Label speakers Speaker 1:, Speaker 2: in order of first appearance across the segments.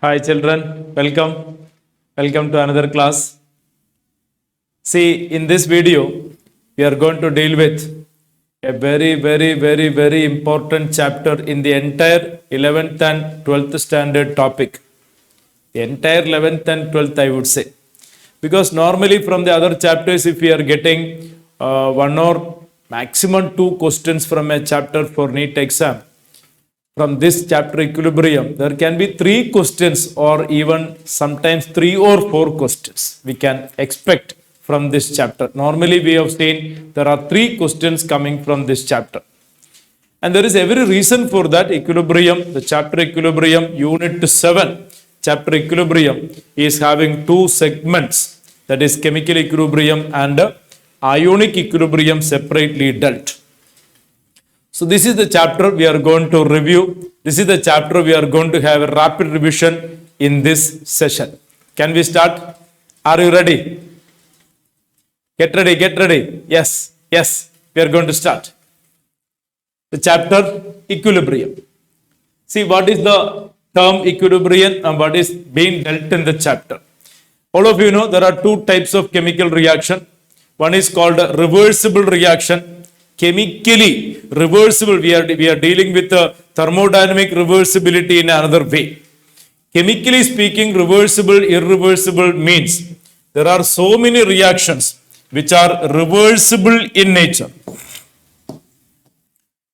Speaker 1: Hi children, welcome. Welcome to another class. See, in this video, we are going to deal with a very important chapter in the entire 11th and 12th standard topic. The entire 11th and 12th, I would say. Because normally from the other chapters, if we are getting one or maximum two questions from a chapter for Neet exam, from this chapter equilibrium, there can be three questions or even sometimes three or four questions we can expect from this chapter. Normally we have seen there are three questions coming from this chapter. And there is every reason for that. Equilibrium, the chapter equilibrium, unit 7, chapter equilibrium is having two segments, that is chemical equilibrium and ionic equilibrium separately dealt. So this is the chapter we are going to review. This is the chapter we are going to have a rapid revision in this session. Can we start? Are you ready? Get ready, get ready. Yes, we are going to start. The chapter equilibrium. See what is the term equilibrium and what is being dealt in the chapter. All of you know there are two types of chemical reaction. One is called a reversible reaction. Chemically reversible, we are dealing with thermodynamic reversibility in another way. Chemically speaking, reversible, irreversible means there are so many reactions which are reversible in nature.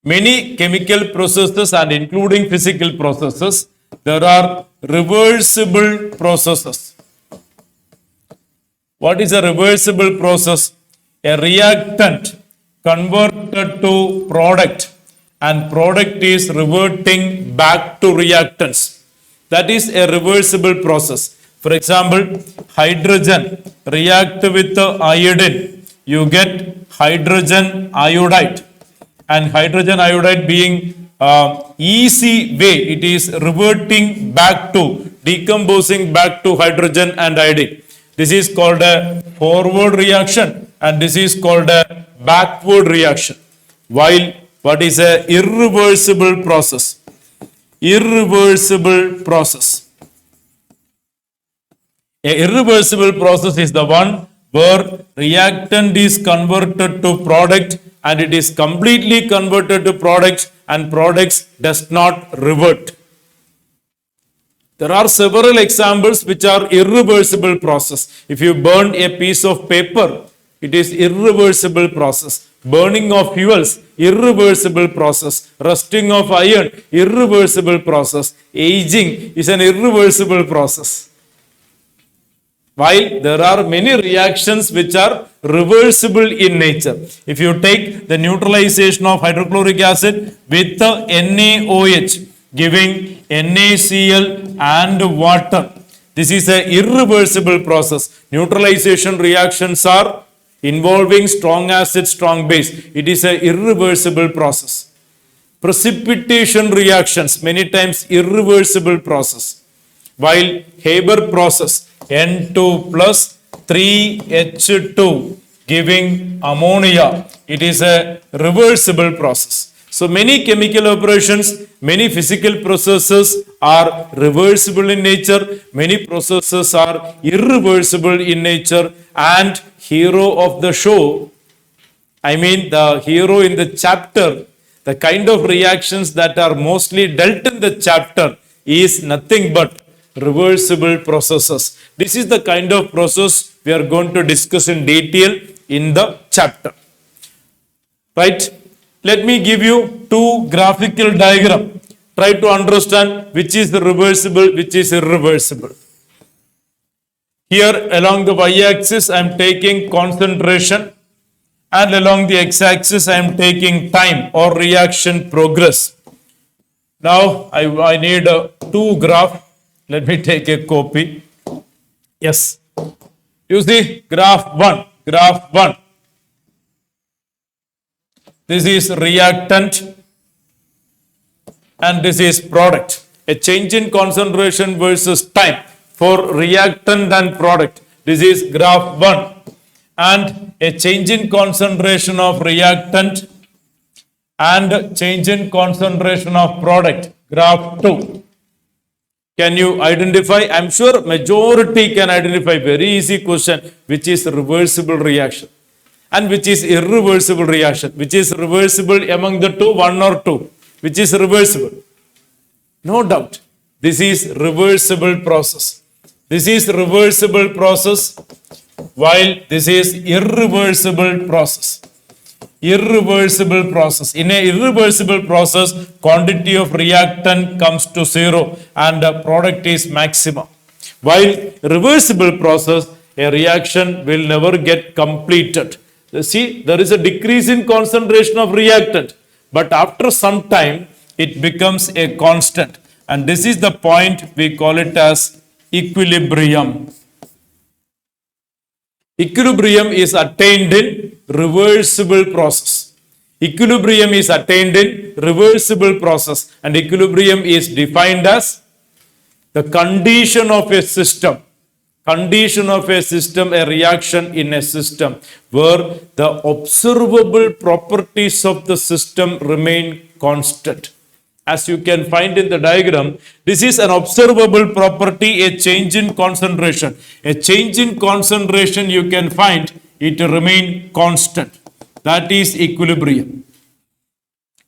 Speaker 1: Many chemical processes and including physical processes, there are reversible processes. What is a reversible process? A reactant converted to product and product is reverting back to reactants. That is a reversible process. For example, hydrogen react with iodine, you get hydrogen iodide, and hydrogen iodide being easy way, it is reverting back to, decomposing back to hydrogen and iodine. This is called a forward reaction and this is called a backward reaction. While what is a irreversible process? Irreversible process. A irreversible process is the one where reactant is converted to product and it is completely converted to product and products does not revert. There are several examples which are irreversible process. If you burn a piece of paper, it is irreversible process. Burning of fuels, irreversible process. Rusting of iron, irreversible process. Aging is an irreversible process. While there are many reactions which are reversible in nature. If you take the neutralization of hydrochloric acid with the NaOH, giving NaCl and water, this is an irreversible process. Neutralization reactions are involving strong acid, strong base. It is an irreversible process. Precipitation reactions, many times irreversible process. While Haber process, N2 plus 3H2 giving ammonia, it is a reversible process. So many chemical operations, many physical processes are reversible in nature, many processes are irreversible in nature, and hero of the show, I mean the hero in the chapter, the kind of reactions that are mostly dealt in the chapter is nothing but reversible processes. This is the kind of process we are going to discuss in detail in the chapter. Right? Let me give you two graphical diagrams. Try to understand which is the reversible, which is irreversible. Here along the y-axis I am taking concentration and along the x-axis I am taking time or reaction progress. Now I need two graphs. Let me take a copy. Yes. You see graph 1. This is reactant and this is product. A change in concentration versus time for reactant and product. This is graph 1. And a change in concentration of reactant and change in concentration of product. Graph 2. Can you identify? I'm sure majority can identify. Very easy question. Which is reversible reaction and which is irreversible reaction? Which is reversible among the two? One or two? Which is reversible? No doubt. This is reversible process. This is reversible process, while this is irreversible process. Irreversible process. In a irreversible process, quantity of reactant comes to zero and the product is maximum. While reversible process, a reaction will never get completed. See, there is a decrease in concentration of reactant, but after some time, it becomes a constant. And this is the point we call it as equilibrium. Equilibrium is attained in reversible process. Equilibrium is attained in reversible process, and equilibrium is defined as the condition of a system. Condition of a system, a reaction in a system where the observable properties of the system remain constant. As you can find in the diagram, this is an observable property, a change in concentration. A change in concentration, you can find it remain constant. That is equilibrium.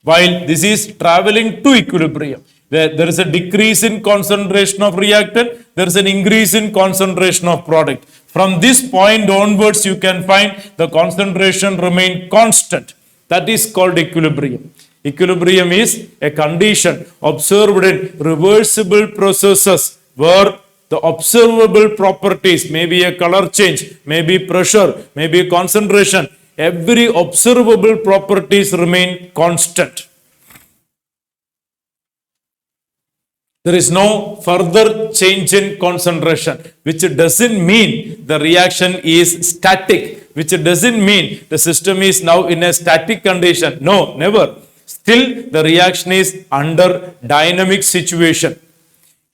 Speaker 1: While this is traveling to equilibrium, there is a decrease in concentration of reactant, there is an increase in concentration of product. From this point onwards, you can find the concentration remain constant. That is called equilibrium. Equilibrium is a condition observed in reversible processes where the observable properties, maybe a color change, maybe pressure, maybe concentration, every observable properties remain constant. There is no further change in concentration, which doesn't mean the reaction is static, which doesn't mean the system is now in a static condition. No, never. Still, the reaction is under dynamic situation.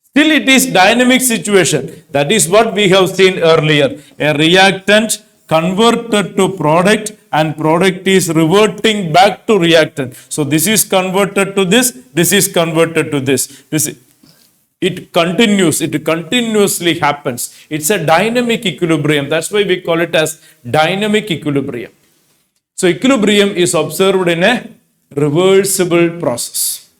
Speaker 1: Still, it is dynamic situation. That is what we have seen earlier. A reactant converted to product and product is reverting back to reactant. So, this is converted to this is converted to this. It continues, it continuously happens. It's a dynamic equilibrium. That's why we call it as dynamic equilibrium. So, equilibrium is observed in a reversible process.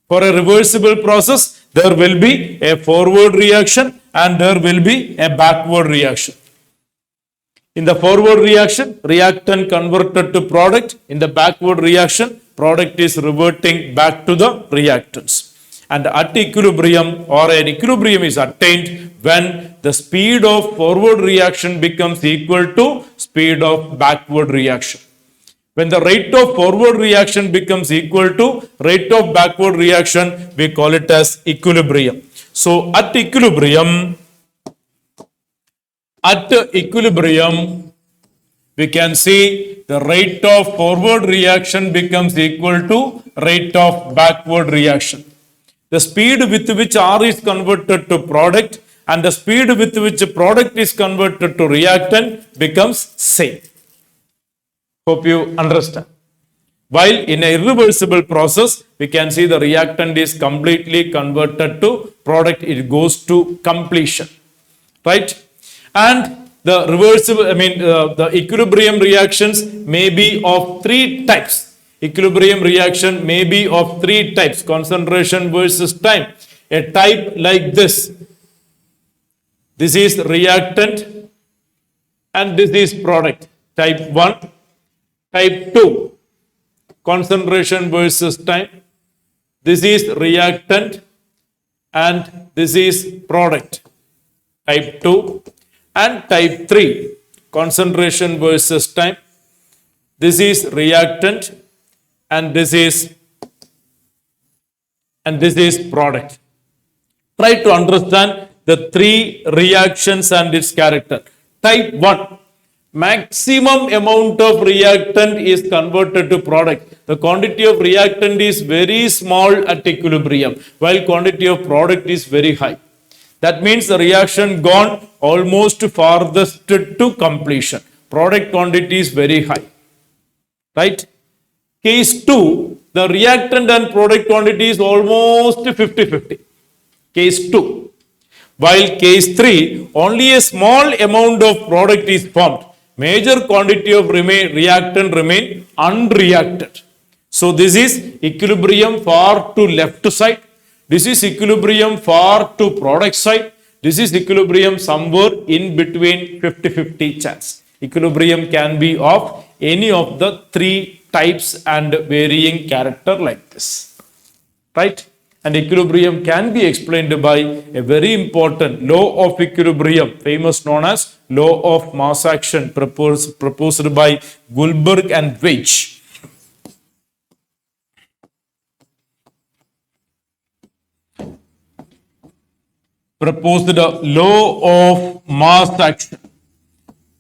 Speaker 1: For a reversible process, there will be a forward reaction and there will be a backward reaction. In the forward reaction, reactant converted to product. In the backward reaction, product is reverting back to the reactants. And at equilibrium, or an equilibrium is attained when the speed of forward reaction becomes equal to speed of backward reaction. When the rate of forward reaction becomes equal to rate of backward reaction, we call it as equilibrium. So at equilibrium, we can see the rate of forward reaction becomes equal to rate of backward reaction. The speed with which R is converted to product and the speed with which product is converted to reactant becomes same. Hope you understand. While in a irreversible process, we can see the reactant is completely converted to product. It goes to completion, right? And the reversible, the equilibrium reactions may be of three types. Equilibrium reaction may be of three types: concentration versus time. A type like this. This is reactant and this is product. Type 1. Type 2, concentration versus time. This is reactant and this is product. Type 2. And type 3, concentration versus time. This is reactant and this is product. Try to understand the three reactions and its character. Type 1. Maximum amount of reactant is converted to product. The quantity of reactant is very small at equilibrium, while quantity of product is very high. That means the reaction gone almost farthest to completion. Product quantity is very high. Right? Case 2, the reactant and product quantity is almost 50-50. Case 2. While case 3, only a small amount of product is formed. Major quantity of reactant remain unreacted. So this is equilibrium far to left side. This is equilibrium far to product side. This is equilibrium somewhere in between 50-50 chance. Equilibrium can be of any of the three types and varying character like this. Right? And equilibrium can be explained by a very important law of equilibrium, famous known as law of mass action, proposed by Goldberg and Veitch. Proposed law of mass action.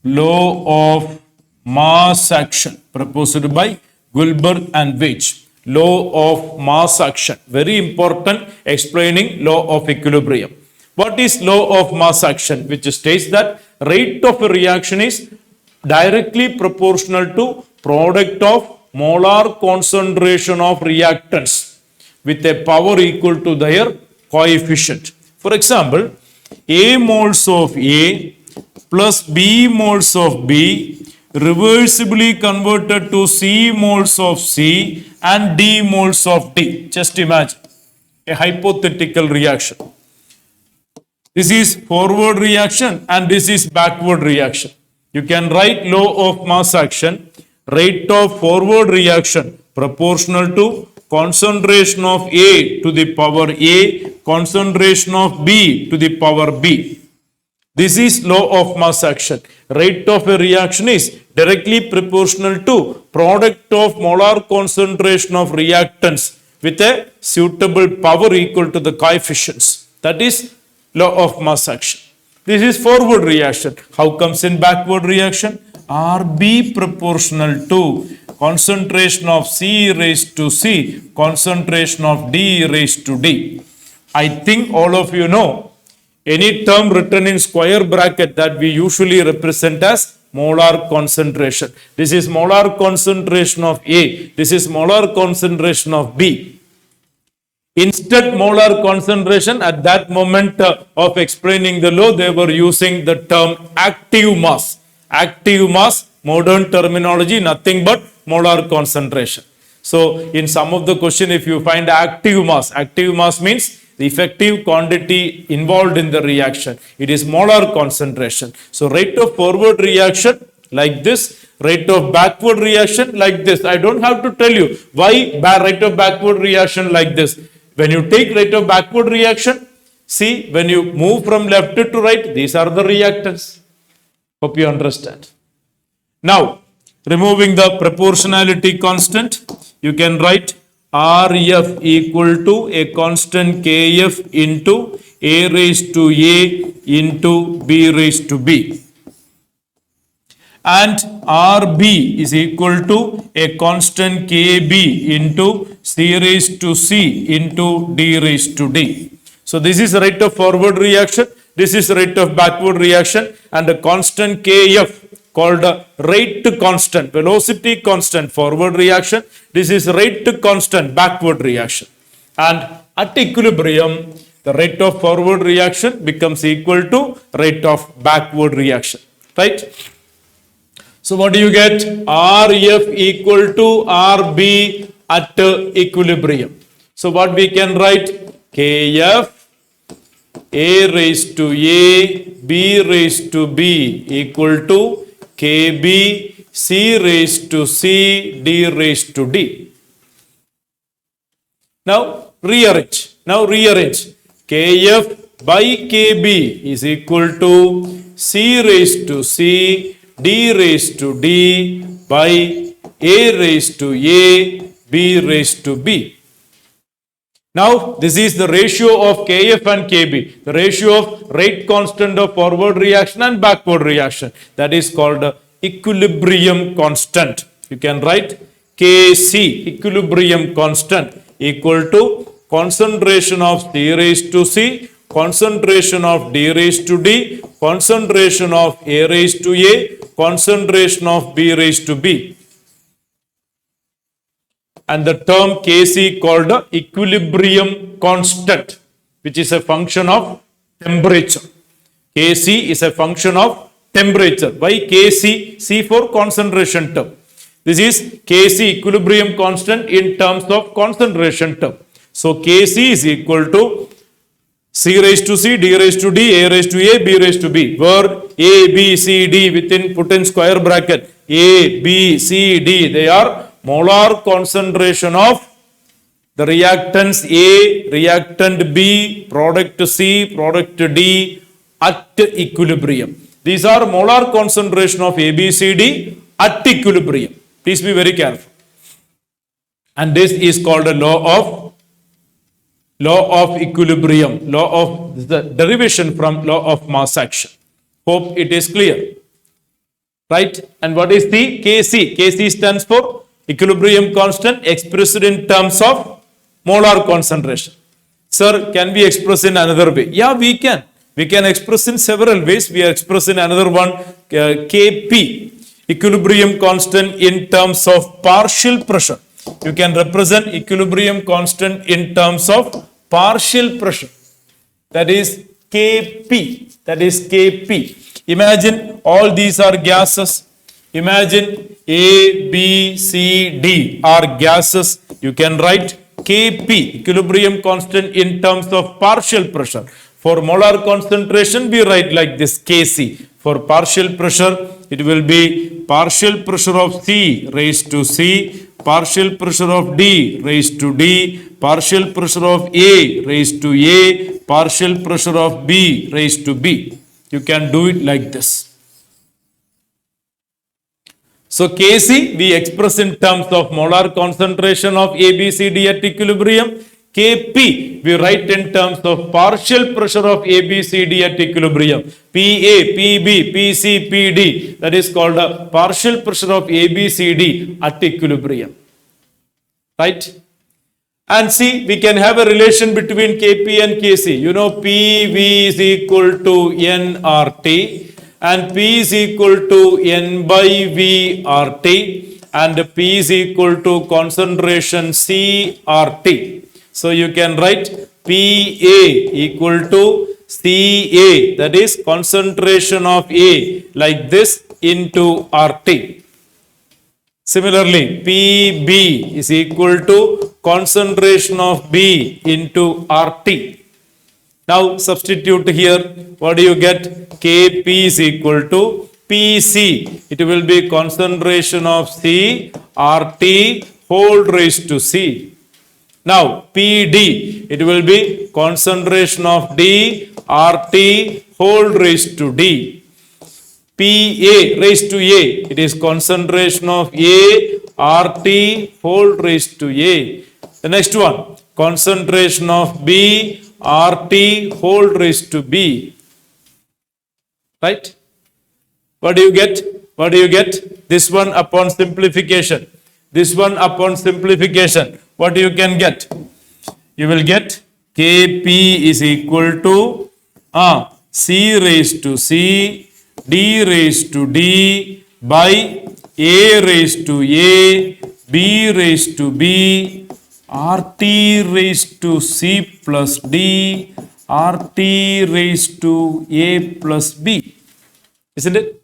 Speaker 1: Law of mass action, proposed by Goldberg and Veitch. Law of mass action, very important, explaining law of equilibrium. What is law of mass action? Which states that rate of a reaction is directly proportional to product of molar concentration of reactants with a power equal to their coefficient. For example, A moles of A plus B moles of B reversibly converted to C moles of C and D moles of D. Just imagine a hypothetical reaction. This is forward reaction and this is backward reaction. You can write law of mass action, rate of forward reaction proportional to concentration of A to the power A, concentration of B to the power B. This is law of mass action. Rate of a reaction is directly proportional to product of molar concentration of reactants with a suitable power equal to the coefficients. That is law of mass action. This is forward reaction. How comes in backward reaction? RB proportional to concentration of C raised to C, concentration of D raised to D. I think all of you know any term written in square bracket that we usually represent as molar concentration. This is molar concentration of A. This is molar concentration of B. Instead molar concentration, at that moment of explaining the law, they were using the term active mass. Active mass, modern terminology, nothing but molar concentration. So in some of the question, if you find active mass means the effective quantity involved in the reaction. It is molar concentration. So rate of forward reaction like this, rate of backward reaction like this. I don't have to tell you why rate of backward reaction like this. When you take rate of backward reaction, see when you move from left to right, these are the reactants. Hope you understand. Now, removing the proportionality constant, you can write RF equal to a constant KF into A raised to A into B raised to B. And RB is equal to a constant KB into C raised to C into D raised to D. So this is rate of forward reaction. This is rate of backward reaction, and the constant KF called rate constant, velocity constant forward reaction. This is rate constant backward reaction. And at equilibrium, the rate of forward reaction becomes equal to rate of backward reaction. Right? So what do you get? RF equal to RB at equilibrium. So what we can write? KF A raised to A, B raised to B equal to KB C raised to C, D raised to D. Now rearrange. KF by KB is equal to C raised to C, D raised to D by A raised to A, B raised to B. Now, this is the ratio of KF and KB, the ratio of rate constant of forward reaction and backward reaction. That is called equilibrium constant. You can write KC, equilibrium constant, equal to concentration of C raised to C, concentration of D raised to D, concentration of A raised to A, concentration of B raised to B. And the term Kc called equilibrium constant. which is a function of temperature. Kc is a function of temperature. Why Kc? C for concentration term. This is Kc equilibrium constant in terms of concentration term. So Kc is equal to C raised to C, D raised to D, A raised to A, B raised to B, where A, B, C, D put in square bracket, A, B, C, D, they are molar concentration of the reactants A, reactant B, product C, product D at equilibrium. These are molar concentration of A, B, C, D at equilibrium. Please be very careful. And this is called a law of equilibrium, this is the derivation from law of mass action. Hope it is clear. Right? And what is the Kc? Kc stands for equilibrium constant expressed in terms of molar concentration. Sir, can we express in another way? Yeah, we can. We can express in several ways. We are expressing another one, Kp, equilibrium constant in terms of partial pressure. You can represent equilibrium constant in terms of partial pressure. That is Kp. That is Kp. Imagine all these are gases. Imagine A, B, C, D are gases. You can write Kp, equilibrium constant in terms of partial pressure. For molar concentration, we write like this, Kc. For partial pressure, it will be partial pressure of C raised to C, partial pressure of D raised to D, partial pressure of A raised to A, partial pressure of B raised to B. You can do it like this. So Kc we express in terms of molar concentration of A, B, C, D at equilibrium. Kp we write in terms of partial pressure of A, B, C, D at equilibrium. Pa, Pb, Pc, Pd, that is called a partial pressure of A, B, C, D at equilibrium. Right? And see, we can have a relation between Kp and Kc. You know, Pv is equal to nRT and P is equal to n by V RT and P is equal to concentration C RT. So you can write Pa equal to Ca, that is concentration of A, like this into RT. Similarly, Pb is equal to concentration of B into RT. Now substitute here, what do you get? Kp is equal to Pc. It will be concentration of C RT whole raised to C. Now Pd, it will be concentration of D RT whole raised to D. Pa raised to A, it is concentration of A RT whole raised to A. The next one, concentration of B RT whole raised to B. Right? What do you get? What do you get? This one upon simplification. This one upon simplification. What you can get? You will get Kp is equal to C raised to C, D raised to D by A raised to A, B raised to B, RT raised to C plus D, RT raised to A plus B. Isn't it?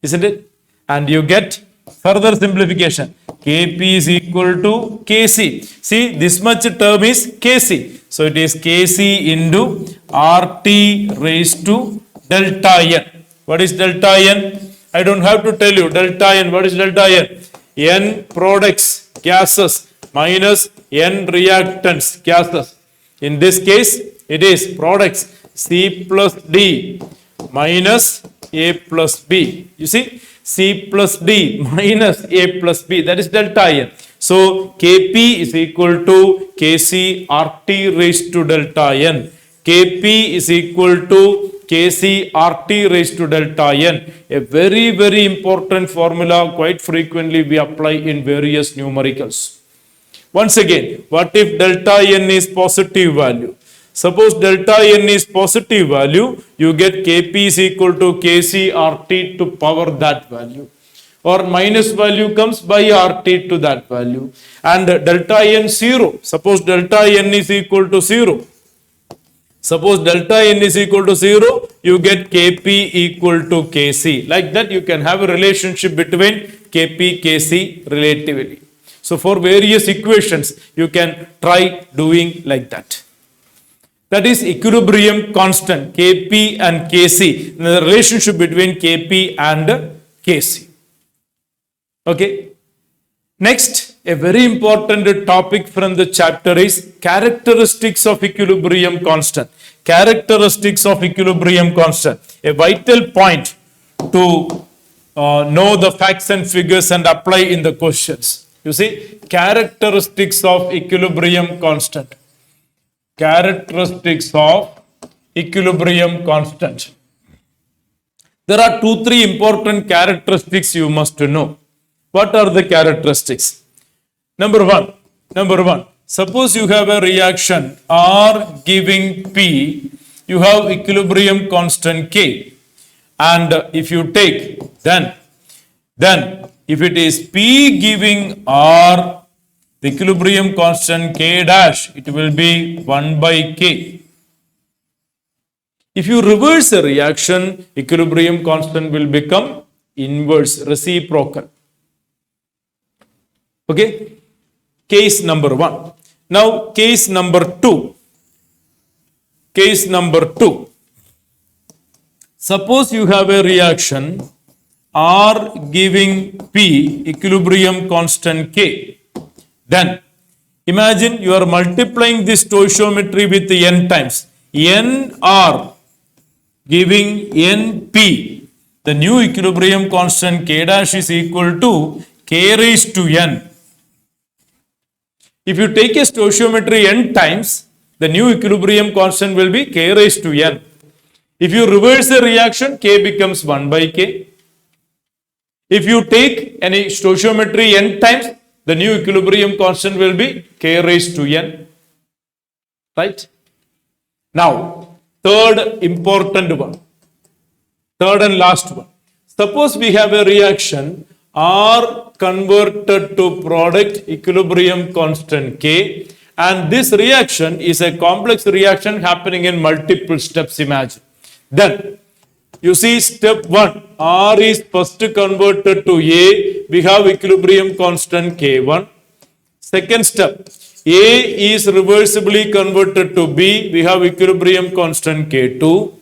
Speaker 1: Isn't it? And you get further simplification. Kp is equal to Kc. See, this much term is Kc. So it is Kc into RT raised to delta n. What is delta n? I don't have to tell you. Delta n. What is delta n? N products, gases, minus n reactants, gases. In this case, it is products C plus D minus A plus B. You see? C plus D minus A plus B, that is delta n. So Kp is equal to Kc RT raised to delta n. Kp is equal to Kc RT raised to delta n. A very, very important formula, quite frequently we apply in various numericals. Once again, what if delta n is positive value? Suppose delta n is positive value, you get Kp is equal to Kc RT to power that value. Or minus value comes by RT to that value. And delta n 0, suppose delta n is equal to 0. Suppose delta n is equal to 0, you get Kp equal to Kc. Like that, you can have a relationship between Kp, Kc relatively. So for various equations, you can try doing like that. That is equilibrium constant, Kp and Kc, the relationship between Kp and Kc. Okay. Next, a very important topic from the chapter is characteristics of equilibrium constant. Characteristics of equilibrium constant. A vital point to know the facts and figures and apply in the questions. You see, characteristics of equilibrium constant. Characteristics of equilibrium constant. There are 2-3 important characteristics you must know. What are the characteristics? Number one, suppose you have a reaction R giving P, you have equilibrium constant K, and if you take then if it is P giving R, the equilibrium constant K dash, it will be 1 by K. If you reverse the reaction, equilibrium constant will become inverse, reciprocal. Okay, case number 1. Now, case number 2. Case number 2. Suppose you have a reaction R giving P, equilibrium constant K. Then, imagine you are multiplying this stoichiometry with N times. NR giving NP. The new equilibrium constant K dash is equal to K raised to N. If you take a stoichiometry N times, the new equilibrium constant will be K raised to N. If you reverse the reaction, K becomes 1 by K. If you take any stoichiometry N times, the new equilibrium constant will be K raised to N. Right? Now, third important one. Third and last one. Suppose we have a reaction R converted to product equilibrium constant K, and this reaction is a complex reaction happening in multiple steps, imagine. Then you see step 1, R is first converted to A, we have equilibrium constant K1. Second step, A is reversibly converted to B, we have equilibrium constant K2.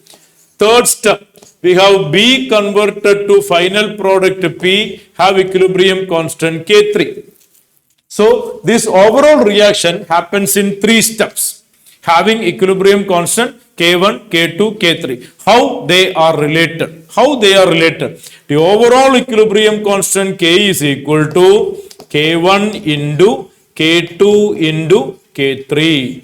Speaker 1: Third step, we have B converted to final product P, have equilibrium constant K3. So, this overall reaction happens in 3 steps, having equilibrium constant K1, K2, K3. How they are related? How they are related? The overall equilibrium constant K is equal to K1 into K2 into K3.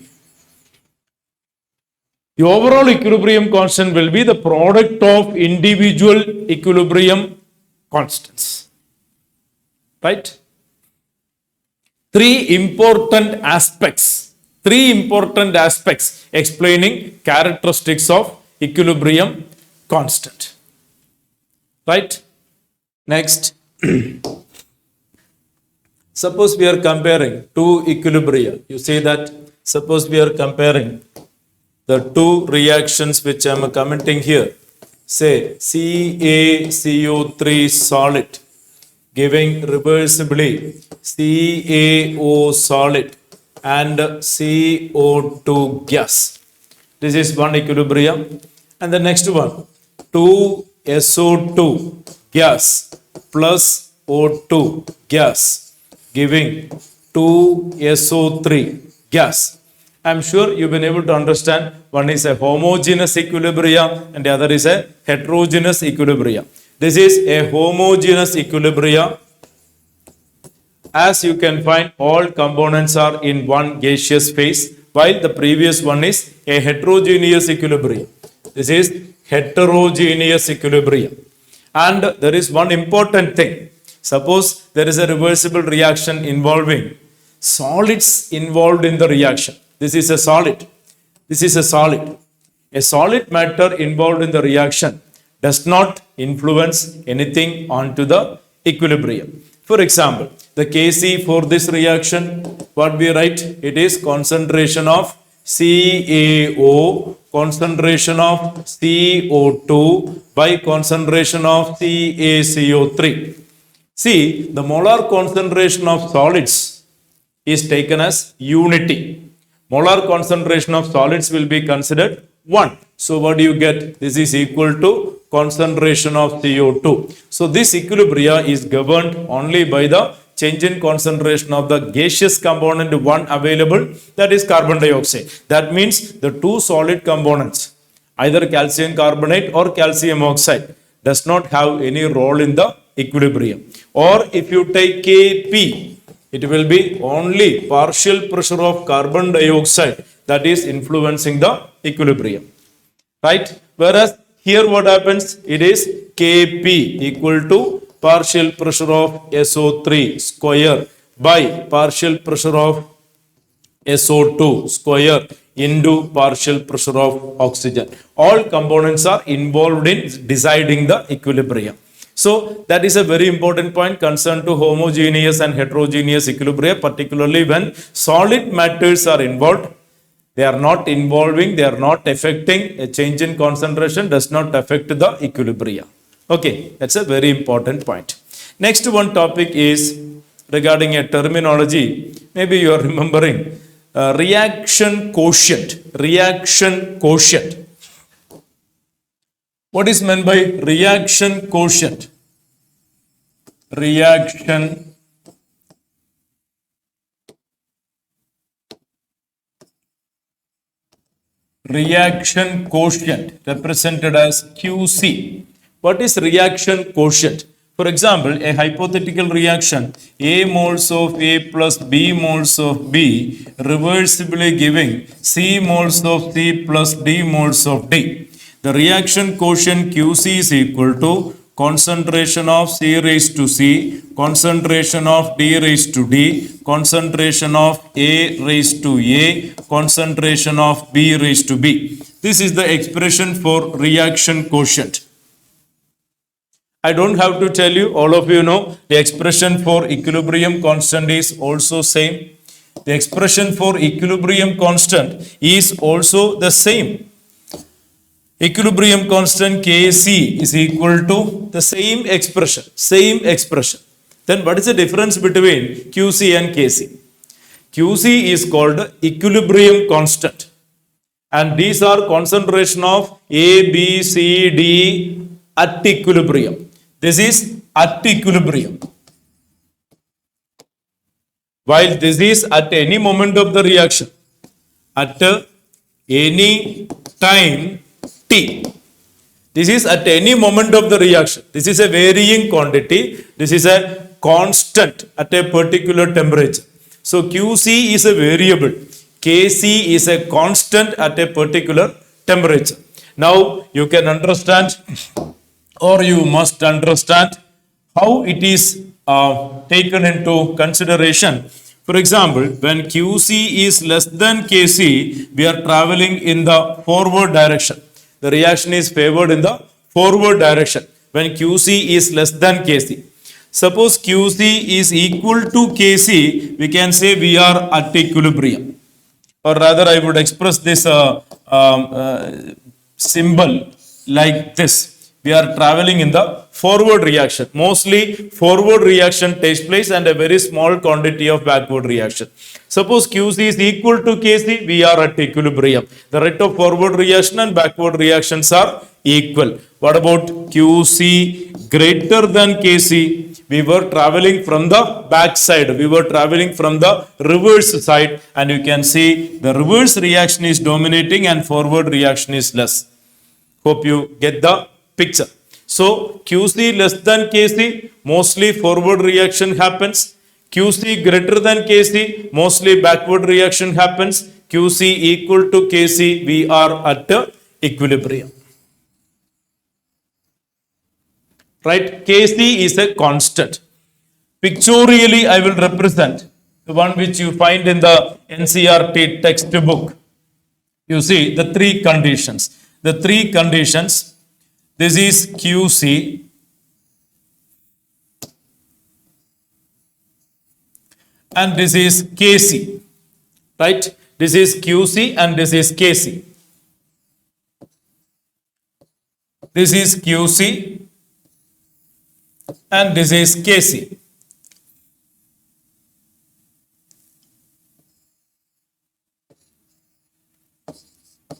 Speaker 1: The overall equilibrium constant will be the product of individual equilibrium constants. Right? 3 important aspects explaining characteristics of equilibrium constant. Right? Next. Suppose we are comparing 2 equilibria. You say that suppose we are comparing the 2 reactions which I am commenting here. Say CaCO3 solid giving reversibly CaO solid and CO2 gas. This is one equilibrium. And the next one, 2SO2 gas plus O2 gas giving 2SO3 gas. I am sure you've been able to understand one is a homogeneous equilibrium and the other is a heterogeneous equilibrium. This is a homogeneous equilibrium. As you can find, all components are in one gaseous phase, while the previous one is a heterogeneous equilibrium. This is heterogeneous equilibrium. And there is one important thing. Suppose there is a reversible reaction involving solids involved in the reaction. This is a solid. This is a solid. A solid matter involved in the reaction does not influence anything onto the equilibrium. For example, the Kc for this reaction, what we write? It is concentration of CaO concentration of CO2 by concentration of CaCO3. See, the molar concentration of solids is taken as unity. Molar concentration of solids will be considered 1. So what do you get? This is equal to concentration of CO2. So this equilibria is governed only by the change in concentration of the gaseous component 1 available, that is carbon dioxide. That means the two solid components, either calcium carbonate or calcium oxide, does not have any role in the equilibrium. Or if you take Kp, it will be only partial pressure of carbon dioxide that is influencing the equilibrium. Right? Whereas here what happens? It is Kp equal to partial pressure of SO3 square by partial pressure of SO2 square into partial pressure of oxygen. All components are involved in deciding the equilibrium. So that is a very important point concerned to homogeneous and heterogeneous equilibria, particularly when solid matters are involved. They are not affecting a change in concentration, does not affect the equilibria. Okay, that's a very important point. Next one topic is regarding a terminology. Maybe you are remembering reaction quotient. Reaction quotient. What is meant by reaction quotient? Reaction quotient represented as QC. What is reaction quotient? For example, a hypothetical reaction A moles of A plus B moles of B reversibly giving C moles of C plus D moles of D. The reaction quotient QC is equal to concentration of C raised to C, concentration of D raised to D, concentration of A raised to A, concentration of B raised to B. This is the expression for reaction quotient. I don't have to tell you, all of you know, the expression for equilibrium constant is also same. The expression for equilibrium constant is also the same. Equilibrium constant Kc is equal to the same expression. Then what is the difference between Qc and Kc? Qc is called equilibrium constant. And these are concentration of A, B, C, D at equilibrium. This is at equilibrium. While this is at any moment of the reaction. At any time T. This is at any moment of the reaction. This is a varying quantity. This is a constant at a particular temperature. So QC is a variable. Kc is a constant at a particular temperature. Now you can understand, or you must understand, how it is taken into consideration. For example, when QC is less than Kc, we are traveling in the forward direction. The reaction is favored in the forward direction when QC is less than Kc. Suppose QC is equal to Kc, we can say we are at equilibrium. Or rather, I would express this symbol like this. We are traveling in the forward reaction. Mostly forward reaction takes place and a very small quantity of backward reaction. Suppose QC is equal to Kc, we are at equilibrium. The rate of forward reaction and backward reactions are equal. What about QC greater than Kc? We were traveling from the back side. We were traveling from the reverse side, and you can see the reverse reaction is dominating and forward reaction is less. Hope you get the picture. So QC less than Kc, mostly forward reaction happens. QC greater than Kc, mostly backward reaction happens. QC equal to Kc, we are at equilibrium. Right? Kc is a constant. Pictorially, I will represent the one which you find in the NCERT textbook. You see the three conditions. The three conditions. This is QC. And this is Kc. Right? This is QC and this is Kc. This is QC and this is KC.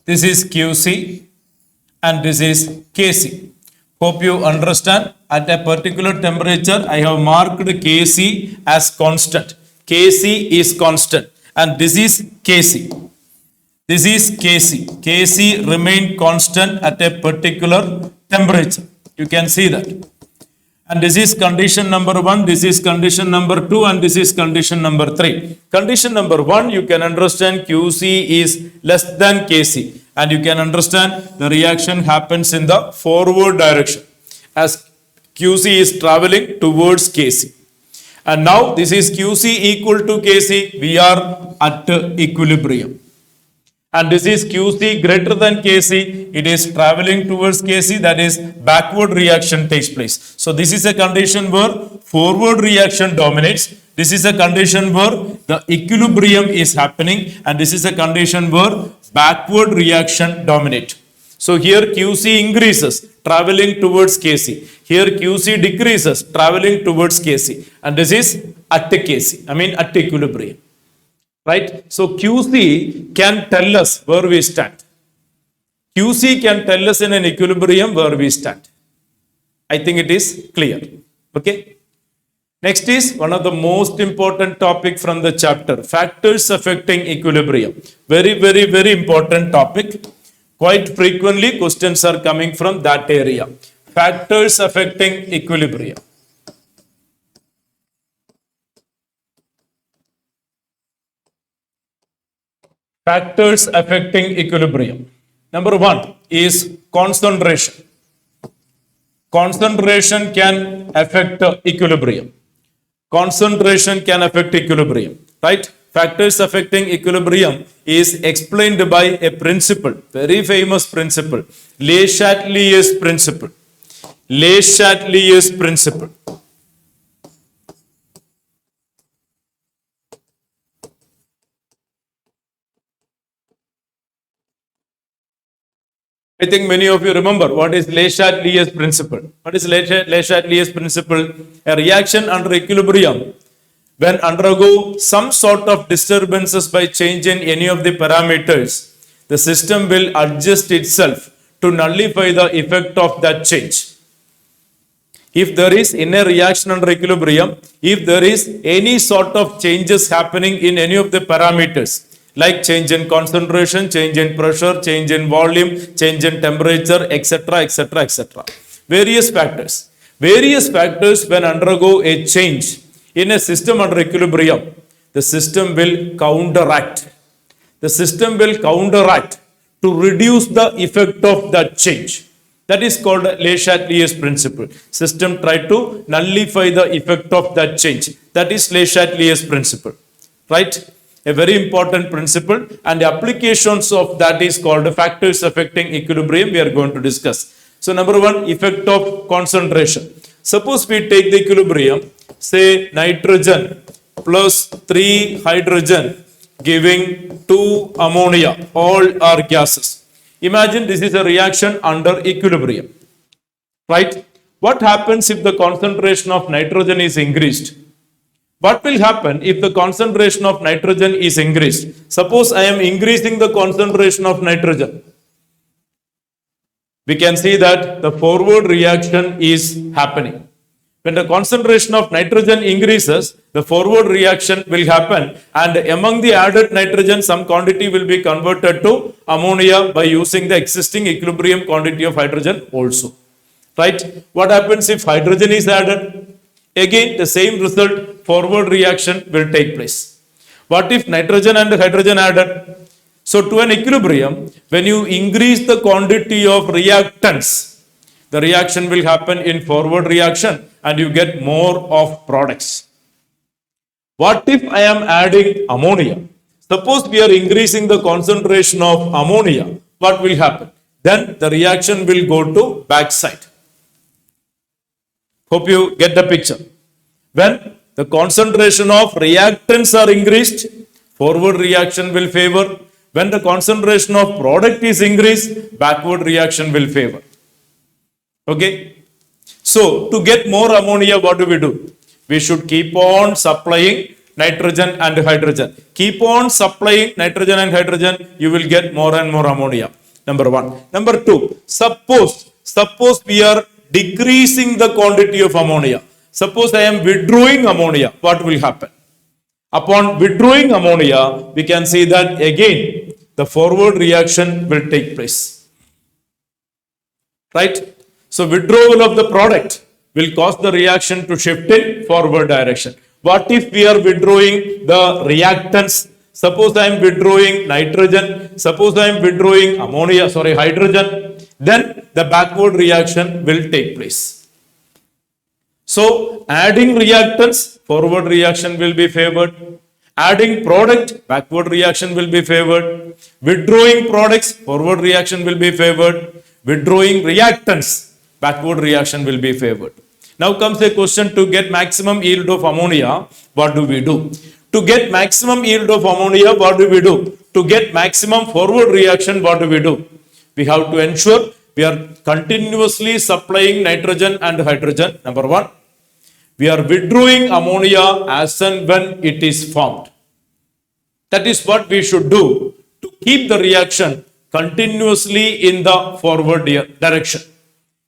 Speaker 1: This is QC and this is KC. Hope you understand. At a particular temperature, I have marked KC as constant. KC is constant and this is KC. This is KC. KC remain constant at a particular temperature. You can see that. And this is condition number 1, this is condition number 2, and this is condition number 3. Condition number 1, you can understand QC is less than KC. And you can understand the reaction happens in the forward direction as QC is traveling towards KC. And now this is QC equal to KC, we are at equilibrium. And this is QC greater than KC, it is traveling towards KC, that is backward reaction takes place. So this is a condition where forward reaction dominates. This is a condition where the equilibrium is happening, and this is a condition where backward reaction dominates. So here QC increases, traveling towards KC. Here QC decreases, traveling towards KC. And this is at KC, at equilibrium. Right? So QC can tell us where we stand. QC can tell us in an equilibrium where we stand. I think it is clear. Okay. Next is one of the most important topic from the chapter, factors affecting equilibrium. Very, very, very important topic. Quite frequently questions are coming from that area. Factors affecting equilibrium. Factors affecting equilibrium. Number 1 is concentration. Concentration can affect equilibrium. Concentration can affect equilibrium, right? Factors affecting equilibrium is explained by a principle, very famous principle, Le Chatelier's principle. Le Chatelier's principle. I think many of you remember what is Le Chatelier's principle. What is Le Chatelier's principle? A reaction under equilibrium, when undergo some sort of disturbances by change in any of the parameters, the system will adjust itself to nullify the effect of that change. If there is in a reaction under equilibrium, if there is any sort of changes happening in any of the parameters, like change in concentration, change in pressure, change in volume, change in temperature, etc., etc., etc. Various factors. Various factors when undergo a change in a system under equilibrium, the system will counteract. The system will counteract to reduce the effect of that change. That is called Le Chatelier's principle. System try to nullify the effect of that change. That is Le Chatelier's principle. Right? A very important principle, and the applications of that is called factors affecting equilibrium we are going to discuss. So number 1, effect of concentration. Suppose we take the equilibrium, say nitrogen plus 3 hydrogen giving 2 ammonia, all are gases. Imagine this is a reaction under equilibrium, right? What happens if the concentration of nitrogen is increased? What will happen if the concentration of nitrogen is increased? Suppose I am increasing the concentration of nitrogen. We can see that the forward reaction is happening. When the concentration of nitrogen increases, the forward reaction will happen, and among the added nitrogen, some quantity will be converted to ammonia by using the existing equilibrium quantity of hydrogen also. Right? What happens if hydrogen is added? Again, the same result, forward reaction will take place. What if nitrogen and hydrogen added? So to an equilibrium, when you increase the quantity of reactants, the reaction will happen in forward reaction and you get more of products. What if I am adding ammonia? Suppose we are increasing the concentration of ammonia, what will happen? Then the reaction will go to backside. Hope you get the picture. When the concentration of reactants are increased, forward reaction will favor. When the concentration of product is increased, backward reaction will favor. Okay. So to get more ammonia, what do? We should keep on supplying nitrogen and hydrogen. Keep on supplying nitrogen and hydrogen, you will get more and more ammonia. Number one. Number two, suppose we are decreasing the quantity of ammonia. Suppose I am withdrawing ammonia, what will happen? Upon withdrawing ammonia, we can see that again the forward reaction will take place. Right? So withdrawal of the product will cause the reaction to shift in forward direction. What if we are withdrawing the reactants? Suppose I am withdrawing nitrogen, suppose I am withdrawing hydrogen, then the backward reaction will take place. So adding reactants, forward reaction will be favored. Adding product, backward reaction will be favored. Withdrawing products, forward reaction will be favored. Withdrawing reactants, backward reaction will be favored. Now comes a question: to get maximum yield of ammonia, what do we do? To get maximum yield of ammonia, what do we do? To get maximum forward reaction, what do we do? We have to ensure we are continuously supplying nitrogen and hydrogen. Number one, we are withdrawing ammonia as and when it is formed. That is what we should do to keep the reaction continuously in the forward direction.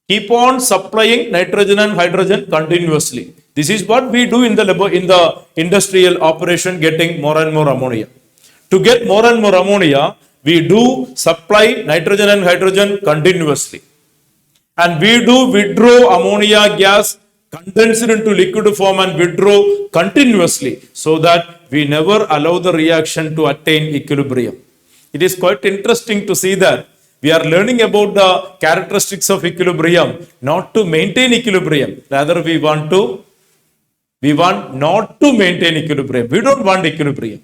Speaker 1: Keep on supplying nitrogen and hydrogen continuously. This is what we do in the industrial operation, getting more and more ammonia. To get more and more ammonia, we do supply nitrogen and hydrogen continuously. And we do withdraw ammonia gas, condense it into liquid form and withdraw continuously, so that we never allow the reaction to attain equilibrium. It is quite interesting to see that we are learning about the characteristics of equilibrium, not to maintain equilibrium. Rather, we want not to maintain equilibrium. We don't want equilibrium.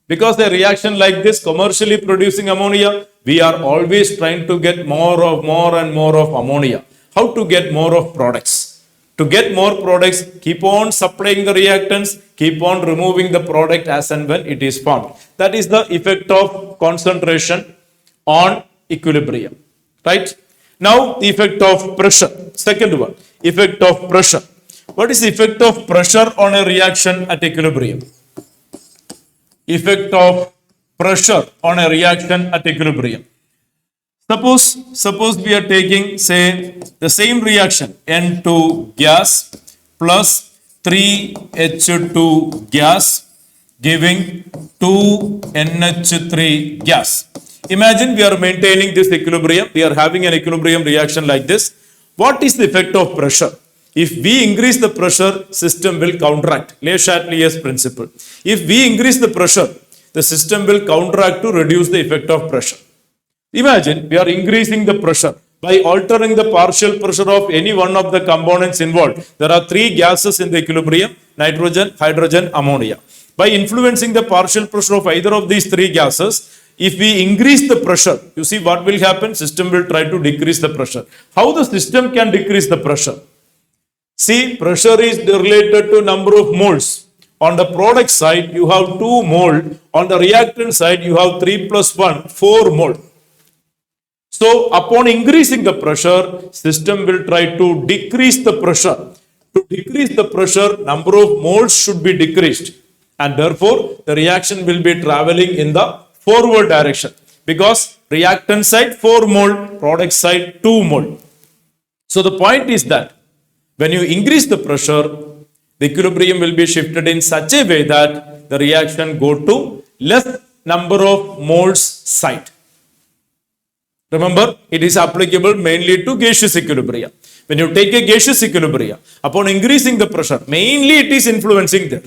Speaker 1: Because a reaction like this, commercially producing ammonia, we are always trying to get more and more of ammonia. How to get more of products? To get more products, keep on supplying the reactants, keep on removing the product as and when it is formed. That is the effect of concentration on equilibrium. Right? Now, the effect of pressure. Second one, effect of pressure. What is the effect of pressure on a reaction at equilibrium? Effect of pressure on a reaction at equilibrium. Suppose we are taking, say, the same reaction, N2 gas plus 3H2 gas giving 2NH3 gas. Imagine we are maintaining this equilibrium. We are having an equilibrium reaction like this. What is the effect of pressure? If we increase the pressure, system will counteract. Le Chatelier's principle. If we increase the pressure, the system will counteract to reduce the effect of pressure. Imagine we are increasing the pressure by altering the partial pressure of any one of the components involved. There are three gases in the equilibrium: nitrogen, hydrogen, ammonia. By influencing the partial pressure of either of these three gases, if we increase the pressure, you see what will happen? System will try to decrease the pressure. How the system can decrease the pressure? See, pressure is related to number of moles. On the product side, you have 2 mole. On the reactant side, you have 3 plus 1, 4 mole. So, upon increasing the pressure, system will try to decrease the pressure. To decrease the pressure, number of moles should be decreased. And therefore, the reaction will be traveling in the forward direction. Because reactant side 4 mole, product side 2 mole. So, the point is that when you increase the pressure, the equilibrium will be shifted in such a way that the reaction go to less number of moles side. Remember, it is applicable mainly to gaseous equilibrium. When you take a gaseous equilibrium, upon increasing the pressure, mainly it is influencing there.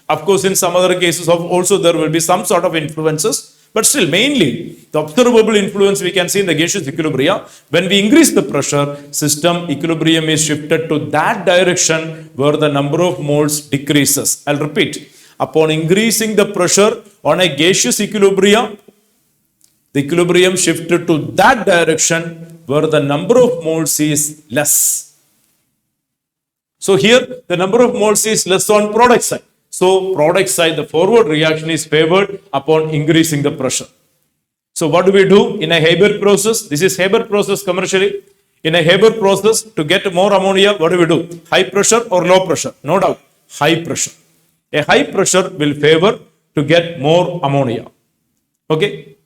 Speaker 1: Of course, in some other cases also there will be some sort of influences, but still mainly the observable influence we can see in the gaseous equilibrium. When we increase the pressure, system equilibrium is shifted to that direction where the number of moles decreases. I'll repeat. Upon increasing the pressure on a gaseous equilibrium, the equilibrium shifted to that direction where the number of moles is less. So here the number of moles is less on product side. So product side, the forward reaction is favored upon increasing the pressure. So what do we do in a Haber process? This is Haber process commercially. In a Haber process, to get more ammonia, what do we do? High pressure or low pressure? No doubt, high pressure. A high pressure will favor to get more ammonia. Okay.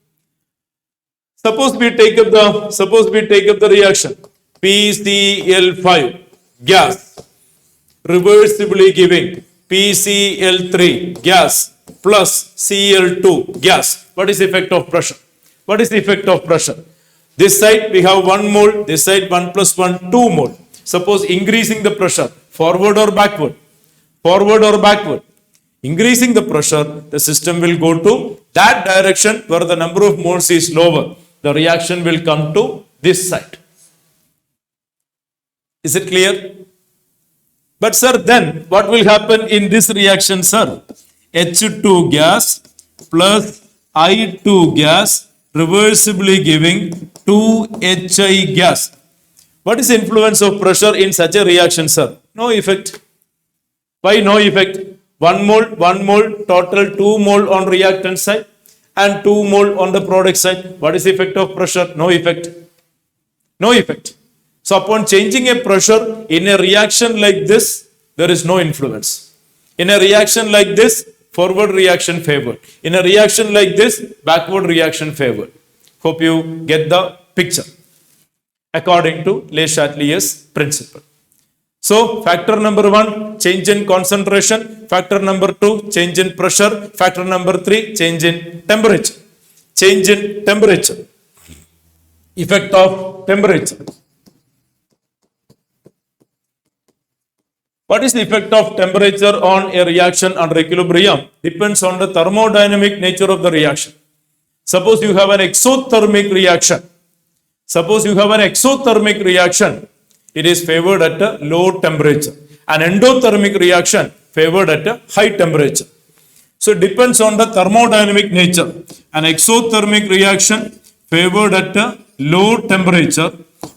Speaker 1: Suppose we take up the reaction PCl5 gas reversibly giving PCl3 gas plus Cl2 gas. What is the effect of pressure? What is the effect of pressure? This side we have 1 mole, this side 1 plus 1, 2 mole. Suppose increasing the pressure, forward or backward? Forward or backward? Increasing the pressure, the system will go to that direction where the number of moles is lower. The reaction will come to this side. Is it clear? But sir, then what will happen in this reaction, sir? H2 gas plus I2 gas reversibly giving 2HI gas. What is the influence of pressure in such a reaction, sir? No effect. Why no effect? 1 mole, total 2 mole on reactant side and 2 mole on the product side. What is the effect of pressure? No effect. No effect. So upon changing a pressure in a reaction like this, there is no influence. In a reaction like this, forward reaction favored. In a reaction like this, backward reaction favored. Hope you get the picture according to Le Chatelier's principle. So factor number 1, change in concentration. Factor number 2, change in pressure. Factor number 3, change in temperature. Change in temperature. Effect of temperature. What is the effect of temperature on a reaction under equilibrium? Depends on the thermodynamic nature of the reaction. Suppose you have an exothermic reaction. Suppose you have an exothermic reaction, it is favored at a low temperature. An endothermic reaction favored at a high temperature. So it depends on the thermodynamic nature. An exothermic reaction favored at a low temperature,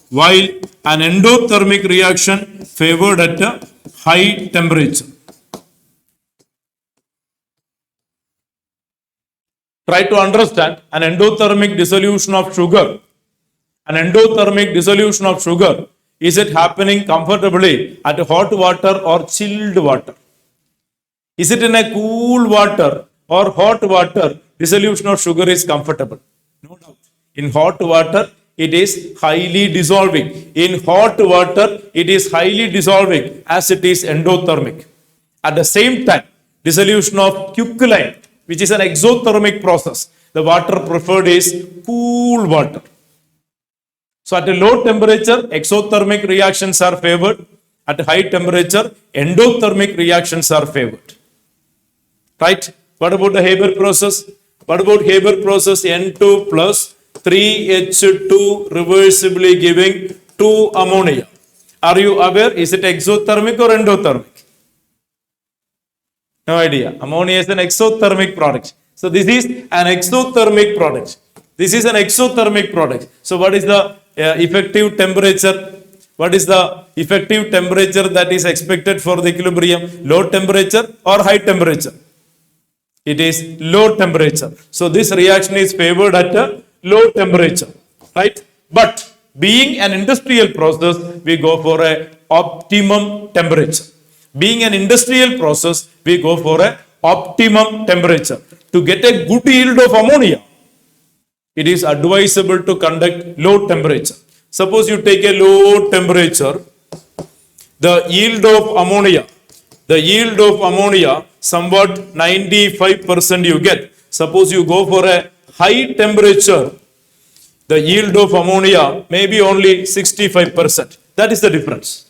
Speaker 1: while an endothermic reaction favored at a high temperature. Try to understand an endothermic dissolution of sugar. An endothermic dissolution of sugar, is it happening comfortably at hot water or chilled water? Is it in a cool water or hot water? Dissolution of sugar is comfortable. No doubt. In hot water, it is highly dissolving. In hot water, it is highly dissolving as it is endothermic. At the same time, dissolution of quicklime, which is an exothermic process, the water preferred is cool water. So at a low temperature, exothermic reactions are favored. At high temperature, endothermic reactions are favored. Right? What about the Haber process? What about Haber process? N2 plus 3H2 reversibly giving 2 ammonia. Are you aware? Is it exothermic or endothermic? No idea. Ammonia is an exothermic product. So this is an exothermic product. This is an exothermic product. So what is the effective temperature? What is the effective temperature that is expected for the equilibrium? Low temperature or high temperature? It is low temperature. So this reaction is favored at a low temperature, right? But being an industrial process, we go for a optimum temperature. Being an industrial process, we go for a optimum temperature. To get a good yield of ammonia, it is advisable to conduct low temperature. Suppose you take a low temperature, the yield of ammonia, somewhat 95% you get. Suppose you go for a high temperature, the yield of ammonia may be only 65%. That is the difference.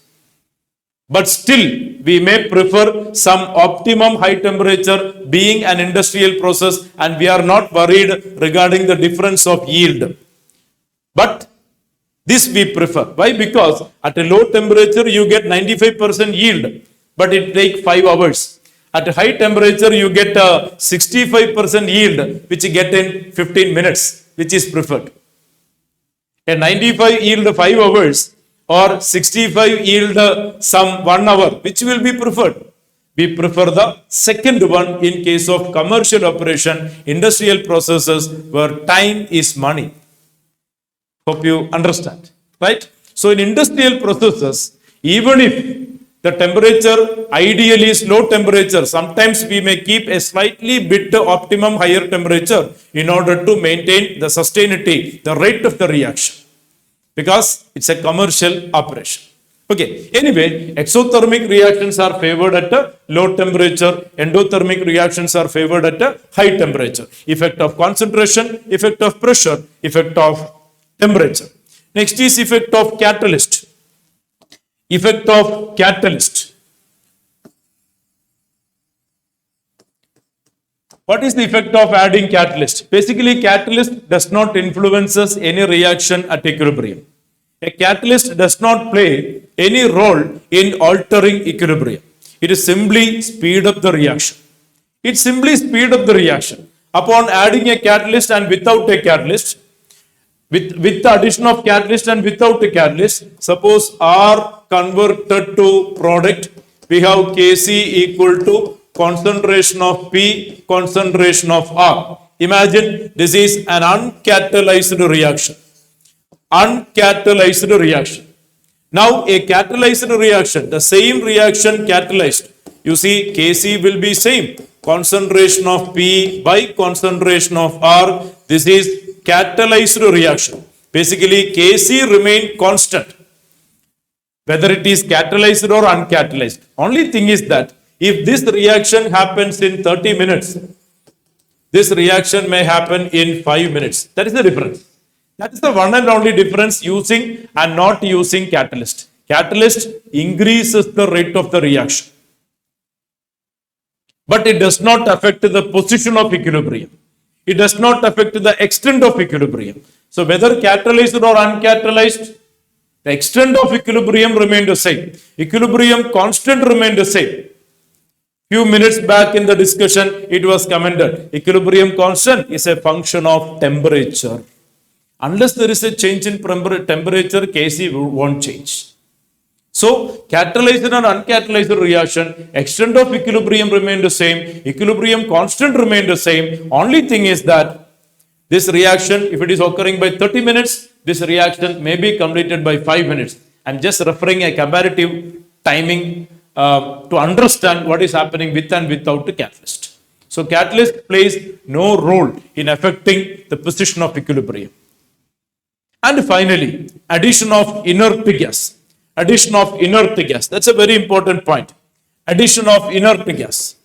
Speaker 1: But still, we may prefer some optimum high temperature being an industrial process, and we are not worried regarding the difference of yield. But this we prefer. Why? Because at a low temperature, you get 95% yield, but it takes 5 hours. At a high temperature, you get a 65% yield, which you get in 15 minutes, which is preferred. A 95 yield 5 hours or 65 yield some 1 hour, which will be preferred? We prefer the second one in case of commercial operation, industrial processes where time is money. Hope you understand, right? So in industrial processes, even if the temperature ideally is low temperature, sometimes we may keep a slightly bit optimum higher temperature in order to maintain the sustainability, the rate of the reaction, because it's a commercial operation. Okay, anyway, exothermic reactions are favored at a low temperature, endothermic reactions are favored at a high temperature. Effect of concentration, effect of pressure, effect of temperature. Next is effect of catalyst. Effect of catalyst. What is the effect of adding catalyst? Basically, catalyst does not influences any reaction at equilibrium. A catalyst does not play any role in altering equilibrium. It is simply speed up the reaction. It simply speed up the reaction. Upon adding a catalyst and without a catalyst, with the addition of catalyst and without a catalyst, suppose R converted to product, we have Kc equal to concentration of P, concentration of R. Imagine this is an uncatalyzed reaction. Uncatalyzed reaction. Now a catalyzed reaction, the same reaction catalyzed, you see Kc will be same, concentration of P by concentration of R. This is catalyzed reaction. Basically Kc remain constant whether it is catalyzed or uncatalyzed. Only thing is that if this reaction happens in 30 minutes, this reaction may happen in 5 minutes. That is the difference. That is the one and only difference using and not using catalyst. Catalyst increases the rate of the reaction, but it does not affect the position of equilibrium. It does not affect the extent of equilibrium. So whether catalyzed or uncatalyzed, the extent of equilibrium remained the same. Equilibrium constant remained the same. Few minutes back in the discussion, it was commented, equilibrium constant is a function of temperature. Unless there is a change in temperature, Kc won't change. So, catalyzed and uncatalyzed reaction, extent of equilibrium remain the same, equilibrium constant remain the same. Only thing is that this reaction, if it is occurring by 30 minutes, this reaction may be completed by 5 minutes. I'm just referring a comparative timing to understand what is happening with and without the catalyst. So, catalyst plays no role in affecting the position of equilibrium. And finally, addition of inert gas. Addition of inert gas. That's a very important point. Addition of inert gas.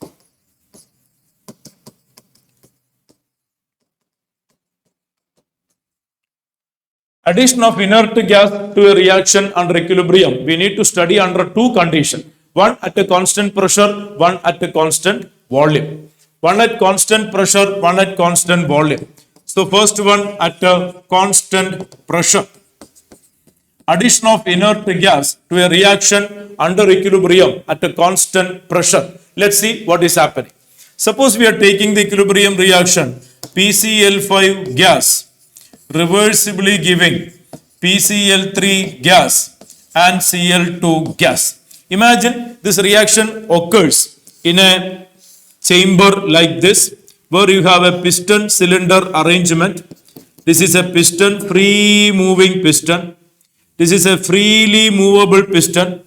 Speaker 1: Addition of inert gas to a reaction under equilibrium, we need to study under two conditions. One at a constant pressure, one at a constant volume. One at constant pressure, one at constant volume. So first one at a constant pressure. Addition of inert gas to a reaction under equilibrium at a constant pressure. Let's see what is happening. Suppose we are taking the equilibrium reaction, PCl5 gas reversibly giving PCl3 gas and Cl2 gas. Imagine this reaction occurs in a chamber like this, where you have a piston cylinder arrangement. This is a piston, free moving piston. This is a freely movable piston,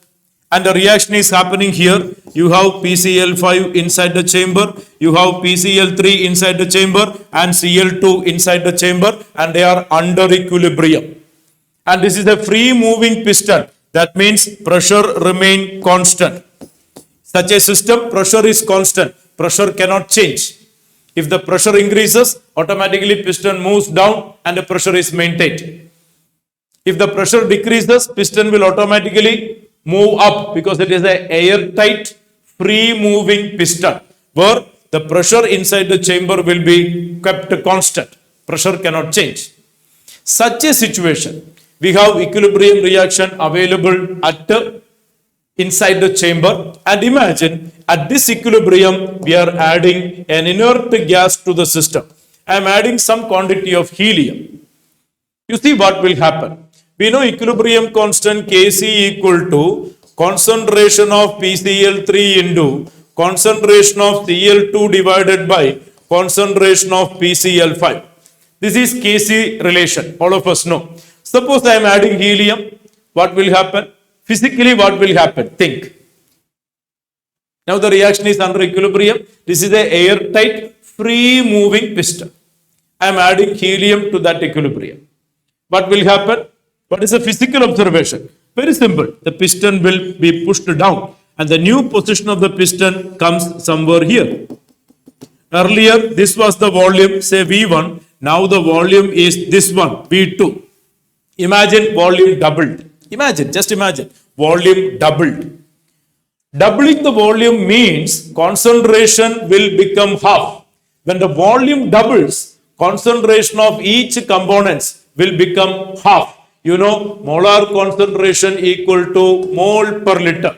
Speaker 1: and the reaction is happening here. You have PCl5 inside the chamber, you have PCl3 inside the chamber, and Cl2 inside the chamber, and they are under equilibrium. And this is a free moving piston. That means pressure remain constant. Such a system, pressure is constant. Pressure cannot change. If the pressure increases, automatically piston moves down and the pressure is maintained. If the pressure decreases, piston will automatically move up because it is an airtight, free moving piston where the pressure inside the chamber will be kept constant. Pressure cannot change. Such a situation, we have equilibrium reaction available at inside the chamber, and imagine at this equilibrium we are adding an inert gas to the system. I am adding some quantity of helium. You see what will happen. We know equilibrium constant Kc equal to concentration of PCl3 into concentration of Cl2 divided by concentration of PCl5. This is Kc relation, all of us know. Suppose I am adding helium, what will happen? Physically, what will happen? Think. Now the reaction is under equilibrium. This is a airtight, free moving piston. I am adding helium to that equilibrium. What will happen? What is a physical observation? Very simple. The piston will be pushed down and the new position of the piston comes somewhere here. Earlier, this was the volume, say V1. Now the volume is this one, V2. Imagine volume doubled. Imagine, just imagine, volume doubled. Doubling the volume means concentration will become half. When the volume doubles, concentration of each components will become half. You know, molar concentration equal to mole per liter.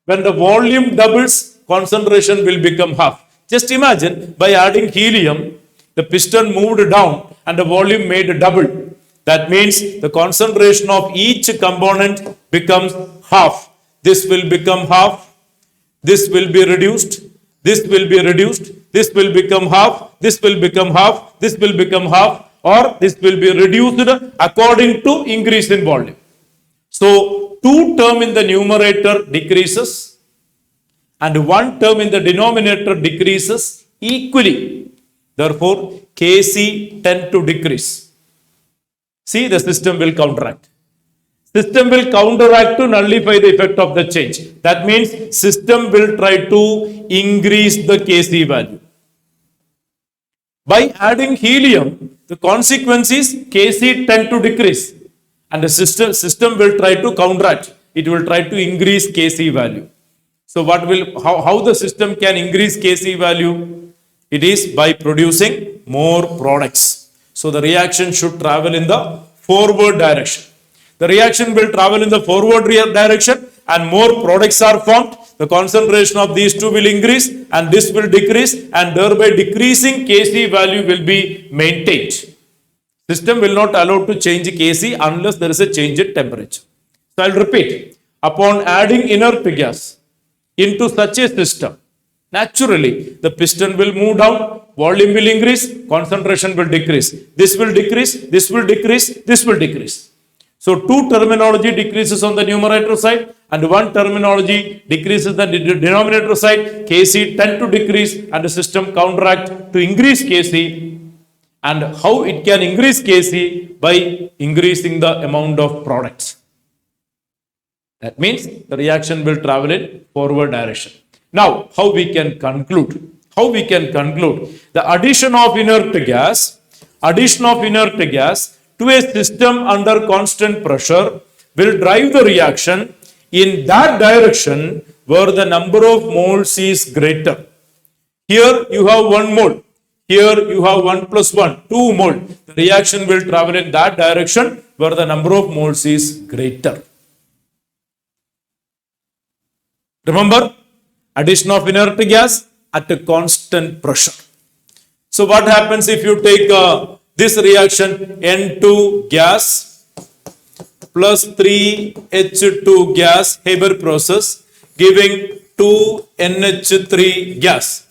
Speaker 1: When the volume doubles, concentration will become half. Just imagine, by adding helium, the piston moved down and the volume made double. That means the concentration of each component becomes half. This will become half. This will be reduced. This will be reduced. This will become half. This will become half. This will become half. Or this will be reduced according to increase in volume. So, two term in the numerator decreases and one term in the denominator decreases equally. Therefore, Kc tend to decrease. See, the system will counteract. System will counteract to nullify the effect of the change. That means system will try to increase the Kc value. By adding helium, the consequence is Kc tend to decrease and the system will try to counteract. It will try to increase Kc value. So how the system can increase Kc value? It is by producing more products. So the reaction should travel in the forward direction. The reaction will travel in the forward direction and more products are formed. The concentration of these two will increase and this will decrease and thereby decreasing Kc value will be maintained. System will not allow to change Kc unless there is a change in temperature. So I'll repeat. Upon adding inert gas into such a system, naturally the piston will move down, volume will increase, concentration will decrease. This will decrease, this will decrease, this will decrease. So two terminology decreases on the numerator side and one terminology decreases the denominator side. Kc tend to decrease and the system counteract to increase Kc. And how it can increase Kc? By increasing the amount of products. That means the reaction will travel in forward direction. Now, how we can conclude? How we can conclude? The addition of inert gas to a system under constant pressure will drive the reaction in that direction where the number of moles is greater. Here you have 1 mole. Here you have 1 plus 1, 2 mole. The reaction will travel in that direction where the number of moles is greater. Remember, addition of inert gas at a constant pressure. So what happens if you take this reaction N2 gas plus 3H2 gas Haber process giving 2NH3 gas.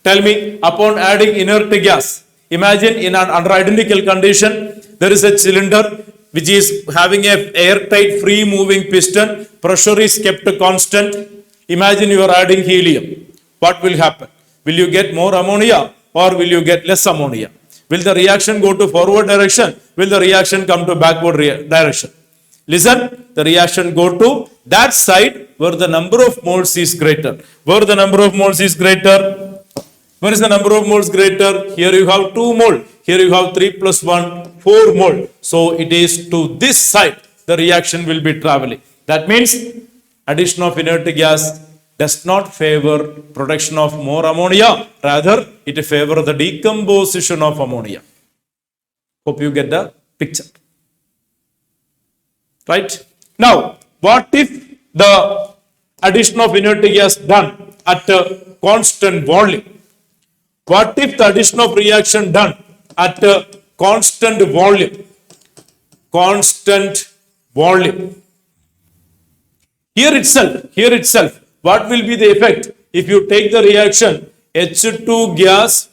Speaker 1: Tell me, upon adding inert gas, imagine under identical condition, there is a cylinder which is having a airtight free moving piston, pressure is kept constant. Imagine you are adding helium. What will happen? Will you get more ammonia or will you get less ammonia? Will the reaction go to forward direction? Will the reaction come to backward direction? Listen, the reaction go to that side where the number of moles is greater. Where the number of moles is greater? Where is the number of moles greater? Here you have 2 mole. Here you have 3 plus 1, 4 mole. So it is to this side the reaction will be traveling. That means addition of inert gas does not favor production of more ammonia. Rather, it favors the decomposition of ammonia. Hope you get the picture. Right? Now, what if the addition of inert gas done at a constant volume? What if the addition of reaction done at a constant volume? Constant volume. Here itself, what will be the effect if you take the reaction H2 gas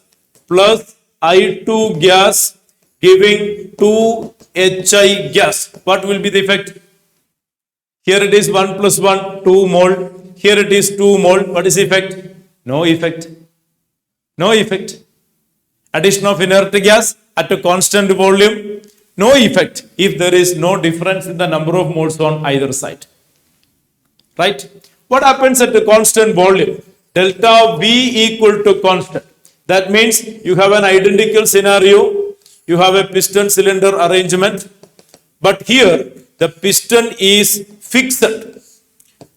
Speaker 1: plus I2 gas giving 2HI gas? What will be the effect? Here it is 1 plus 1, 2 mole. Here it is 2 mole. What is effect? No effect. No effect. Addition of inert gas at a constant volume. No effect if there is no difference in the number of moles on either side. Right? What happens at a constant volume? Delta V equal to constant. That means you have an identical scenario. You have a piston cylinder arrangement. But here the piston is fixed.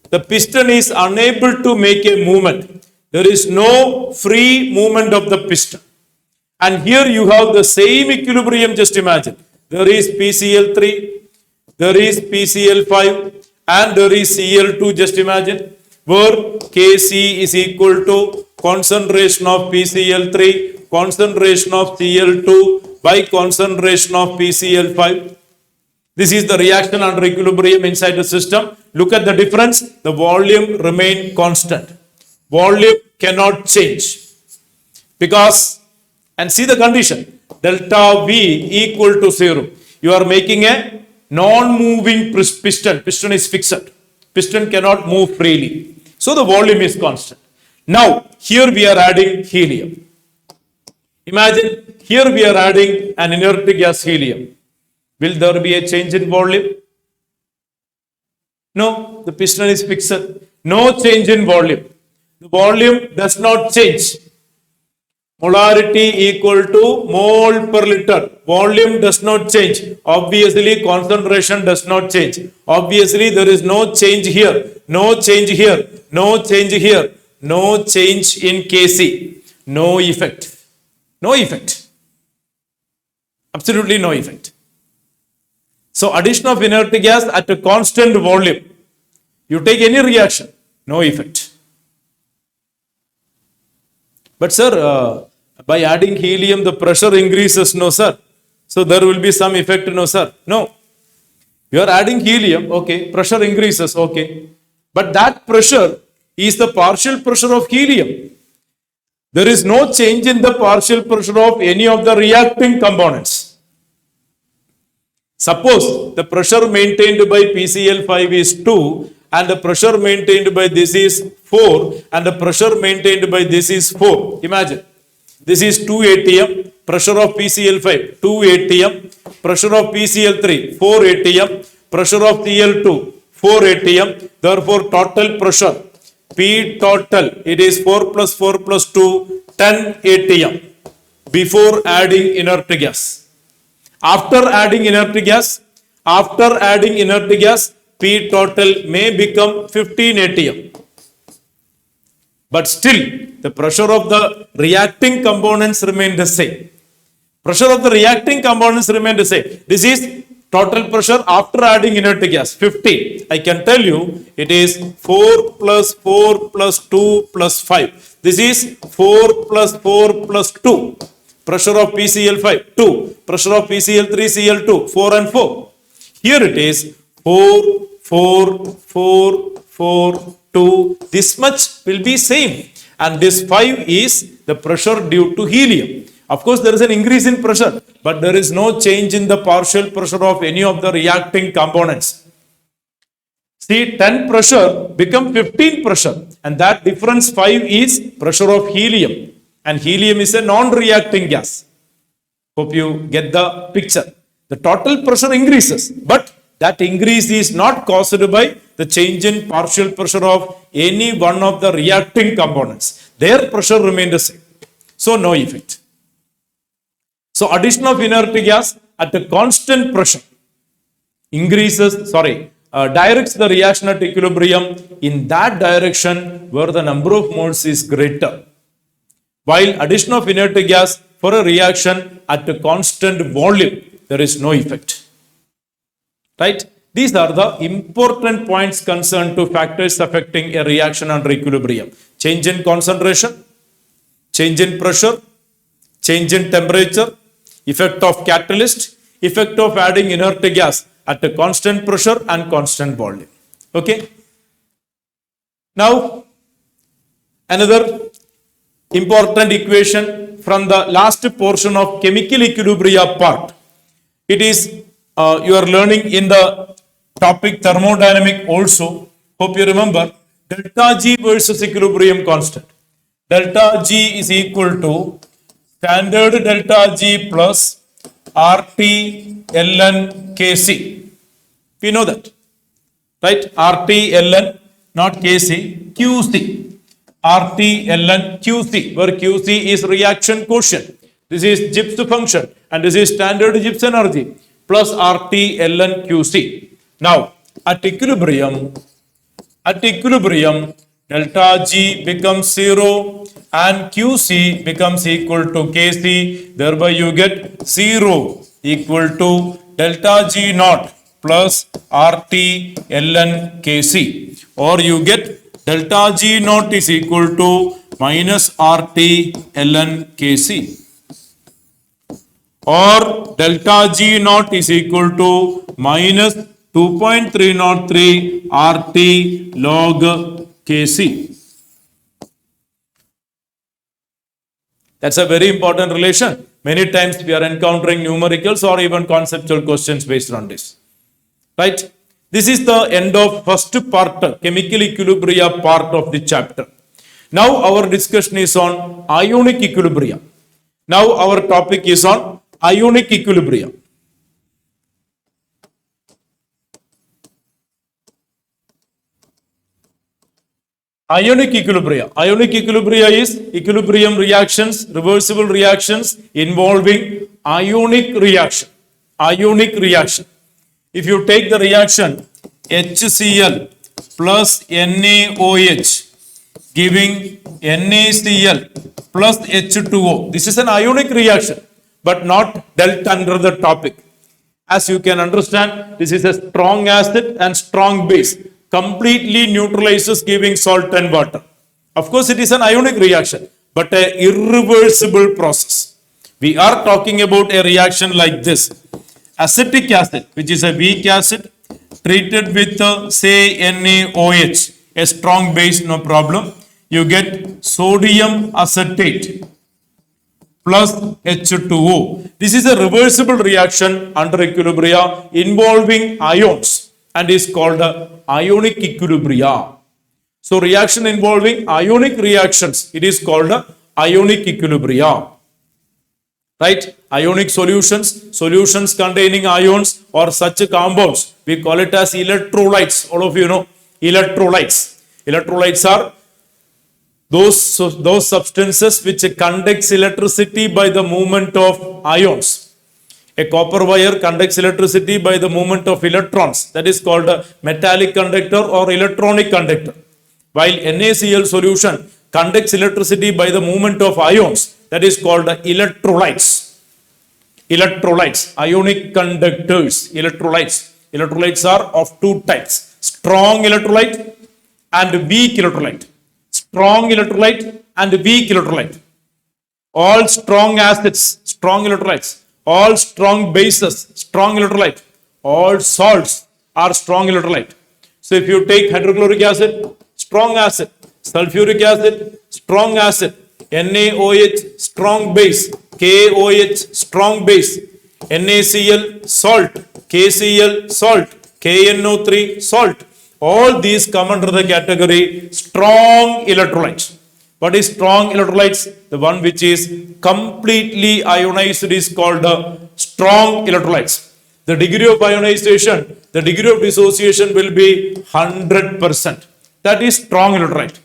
Speaker 1: The piston is unable to make a movement. There is no free movement of the piston. And here you have the same equilibrium, just imagine. There is PCl3, there is PCl5, and there is Cl2, just imagine, where Kc is equal to concentration of PCl3, concentration of Cl2 by concentration of PCl5. This is the reaction under equilibrium inside the system. Look at the difference. The volume remain constant. Volume cannot change. Because, and see the condition, delta V equal to 0. You are making a non-moving piston. Piston is fixed. Piston cannot move freely. So the volume is constant. Now, here we are adding helium. Imagine, here we are adding an inert gas helium. Will there be a change in volume? No, the piston is fixed. No change in volume. The volume does not change. Molarity equal to mole per liter. Volume does not change. Obviously, concentration does not change. Obviously, there is no change here. No change here. No change here. No change in Kc. No effect. No effect. Absolutely no effect. So, addition of inert gas at a constant volume. You take any reaction, no effect. But sir, by adding helium, the pressure increases. No, sir. So, there will be some effect. No, sir. No. You are adding helium, okay, pressure increases, okay. But that pressure is the partial pressure of helium. There is no change in the partial pressure of any of the reacting components. Suppose the pressure maintained by PCl5 is 2 and the pressure maintained by this is 4 and the pressure maintained by this is 4. Imagine, this is 2 atm, pressure of PCl5 2 atm, pressure of PCl3 4 atm, pressure of Cl2 4 atm. Therefore, total pressure P total, it is 4 plus 4 plus 2, 10 atm before adding inert gas. After adding inert gas, P total may become 15 atm. But still, the pressure of the reacting components remain the same. Pressure of the reacting components remain the same. This is total pressure after adding inert gas, 15. I can tell you, it is 4 plus 4 plus 2 plus 5. This is 4 plus 4 plus 2. Pressure of PCl5, 2. Pressure of PCl3, Cl2, 4 and 4. Here it is 4, 4, 4, 4, 2. This much will be same. And this 5 is the pressure due to helium. Of course, there is an increase in pressure, but there is no change in the partial pressure of any of the reacting components. See, 10 pressure become 15 pressure. And that difference 5 is pressure of helium. And helium is a non-reacting gas. Hope you get the picture. The total pressure increases, but that increase is not caused by the change in partial pressure of any one of the reacting components. Their pressure remains the same. So, no effect. So, addition of inert gas at a constant pressure directs the reaction at equilibrium in that direction where the number of moles is greater. While addition of inert gas for a reaction at a constant volume, there is no effect. Right? These are the important points concerned to factors affecting a reaction under equilibrium. Change in concentration, change in pressure, change in temperature, effect of catalyst, effect of adding inert gas at a constant pressure and constant volume. Okay? Now, another important equation from the last portion of chemical equilibria part. It is you are learning in the topic thermodynamic also. Hope you remember delta G versus equilibrium constant. Delta G is equal to standard delta G plus RT ln Kc. We know that, right? RT ln, not Kc, Qc. RT ln Qc, where Qc is reaction quotient. This is Gibbs function and this is standard Gibbs energy plus RT ln Qc. Now, at equilibrium, delta G becomes 0 and Qc becomes equal to Kc. Thereby you get 0 equal to delta G naught plus RT ln Kc, or you get delta G naught is equal to minus RT ln Kc, or delta G naught is equal to minus 2.303 RT log Kc. That's a very important relation. Many times we are encountering numericals or even conceptual questions based on this. Right? This is the end of first part, chemical equilibria part of the chapter. Now our discussion is on ionic equilibria. Now our topic is on ionic equilibria. Ionic equilibria. Ionic equilibria is equilibrium reactions, reversible reactions involving ionic reaction. Ionic reaction. If you take the reaction HCl plus NaOH giving NaCl plus H2O, this is an ionic reaction but not dealt under the topic. As you can understand, this is a strong acid and strong base, completely neutralizes giving salt and water. Of course, it is an ionic reaction but an irreversible process. We are talking about a reaction like this. Acetic acid, which is a weak acid, treated with say NaOH, a strong base, no problem. You get sodium acetate plus H2O. This is a reversible reaction under equilibria involving ions and is called ionic equilibria. So reaction involving ionic reactions, it is called ionic equilibria. Right? Ionic solutions, solutions containing ions or such compounds, we call it as electrolytes. All of you know electrolytes. Electrolytes are those substances which conducts electricity by the movement of ions. A copper wire conducts electricity by the movement of electrons. That is called a metallic conductor or electronic conductor. While NaCl solution conducts electricity by the movement of ions. That is called electrolytes. Electrolytes, ionic conductors, electrolytes. Electrolytes are of two types, strong electrolyte and weak electrolyte. Strong electrolyte and weak electrolyte. All strong acids, strong electrolytes. All strong bases, strong electrolyte. All salts are strong electrolyte. So if you take hydrochloric acid, strong acid. Sulfuric acid, strong acid. NaOH, strong base. KOH, strong base. NaCl, salt. KCl, salt. KNO3, salt. All these come under the category strong electrolytes. What is strong electrolytes? The one which is completely ionized is called strong electrolytes. The degree of ionization, the degree of dissociation will be 100%. That is strong electrolyte.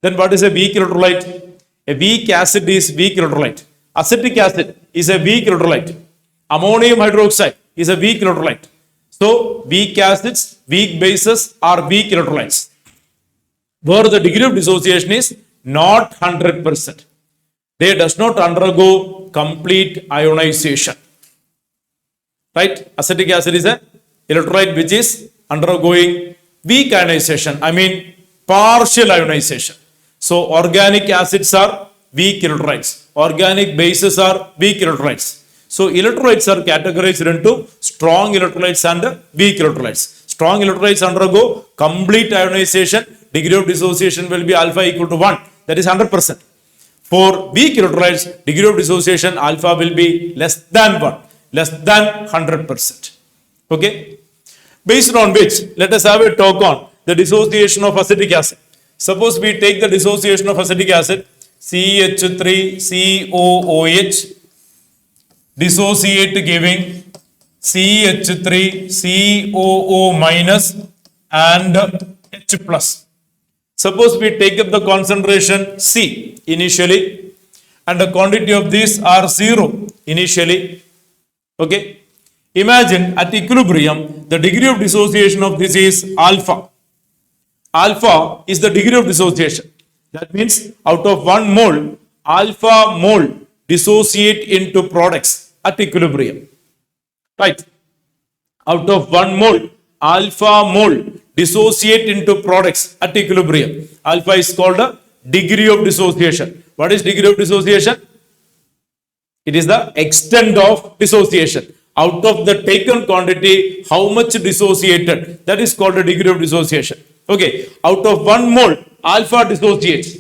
Speaker 1: Then what is a weak electrolyte? A weak acid is weak electrolyte. Acetic acid is a weak electrolyte. Ammonium hydroxide is a weak electrolyte. So weak acids, weak bases are weak electrolytes, where the degree of dissociation is not 100%. They does not undergo complete ionization. Right? Acetic acid is a electrolyte which is undergoing weak ionization. I mean partial ionization. So organic acids are weak electrolytes. Organic bases are weak electrolytes. So electrolytes are categorized into strong electrolytes and weak electrolytes. Strong electrolytes undergo complete ionization. Degree of dissociation will be alpha equal to 1. That is 100%. For weak electrolytes, degree of dissociation alpha will be less than 1. Less than 100%. Okay. Based on which, let us have a talk on the dissociation of acetic acid. Suppose we take the dissociation of acetic acid, CH3COOH, dissociate giving CH3COO minus and H plus. Suppose we take up the concentration C initially and the quantity of these are 0 initially. Okay. Imagine at equilibrium, the degree of dissociation of this is alpha. Alpha is the degree of dissociation. That means out of 1 mole, alpha mole dissociate into products at equilibrium. Right. Out of 1 mole, alpha mole dissociate into products at equilibrium. Alpha is called a degree of dissociation. What is degree of dissociation? It is the extent of dissociation. Out of the taken quantity, how much dissociated? That is called a degree of dissociation. Okay. Out of 1 mole, alpha dissociates.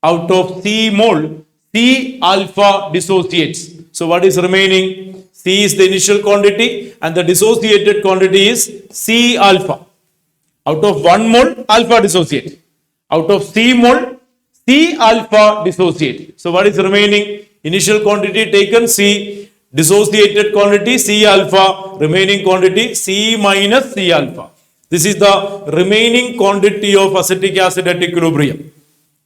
Speaker 1: Out of C mole, C alpha dissociates. So what is remaining? C is the initial quantity and the dissociated quantity is C alpha. Out of 1 mole, alpha dissociate. Out of C mole, C alpha dissociate. So what is remaining? Initial quantity taken C, dissociated quantity C alpha, remaining quantity C minus C alpha. This is the remaining quantity of acetic acid at equilibrium,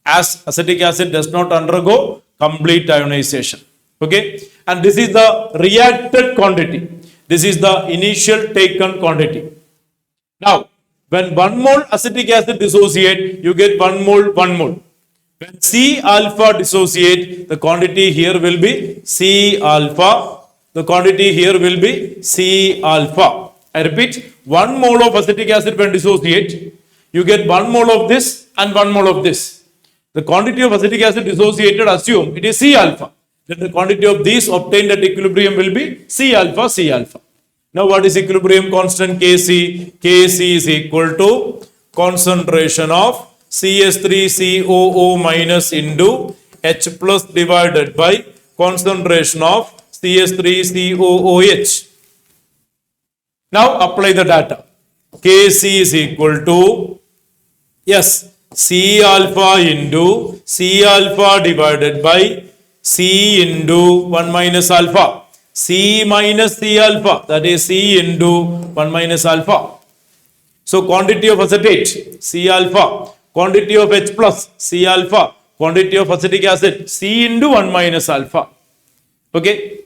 Speaker 1: as acetic acid does not undergo complete ionization. Okay, and this is the reacted quantity. This is the initial taken quantity. Now, when 1 mole acetic acid dissociate, you get 1 mole, 1 mole. When C alpha dissociate, the quantity here will be C alpha. The quantity here will be C alpha. I repeat, 1 mole of acetic acid when dissociate, you get 1 mole of this and 1 mole of this. The quantity of acetic acid dissociated, assume it is C alpha. Then the quantity of these obtained at equilibrium will be C alpha, C alpha. Now what is equilibrium constant Kc? Kc is equal to concentration of CS3COO minus into H plus divided by concentration of CS3COOH. Now apply the data. Kc is equal to, yes, C alpha into C alpha divided by C into 1 minus alpha. C minus C alpha, that is C into 1 minus alpha. So quantity of acetate, C alpha. Quantity of H plus, C alpha. Quantity of acetic acid, C into 1 minus alpha. Okay.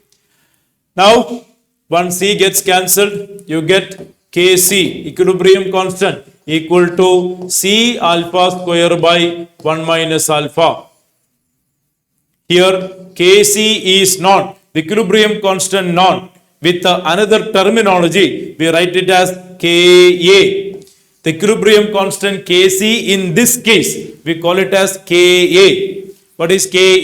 Speaker 1: Now, once C gets cancelled, you get Kc, equilibrium constant, equal to C alpha square by 1 minus alpha. Here, Kc is known, the equilibrium constant known. With another terminology, we write it as Ka. The equilibrium constant Kc in this case, we call it as Ka. What is Ka?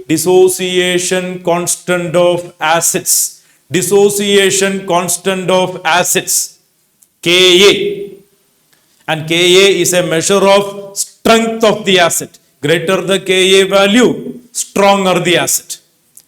Speaker 1: Dissociation constant of acids. Dissociation constant of acids. Ka. And Ka is a measure of strength of the acid. Greater the Ka value, stronger the acid.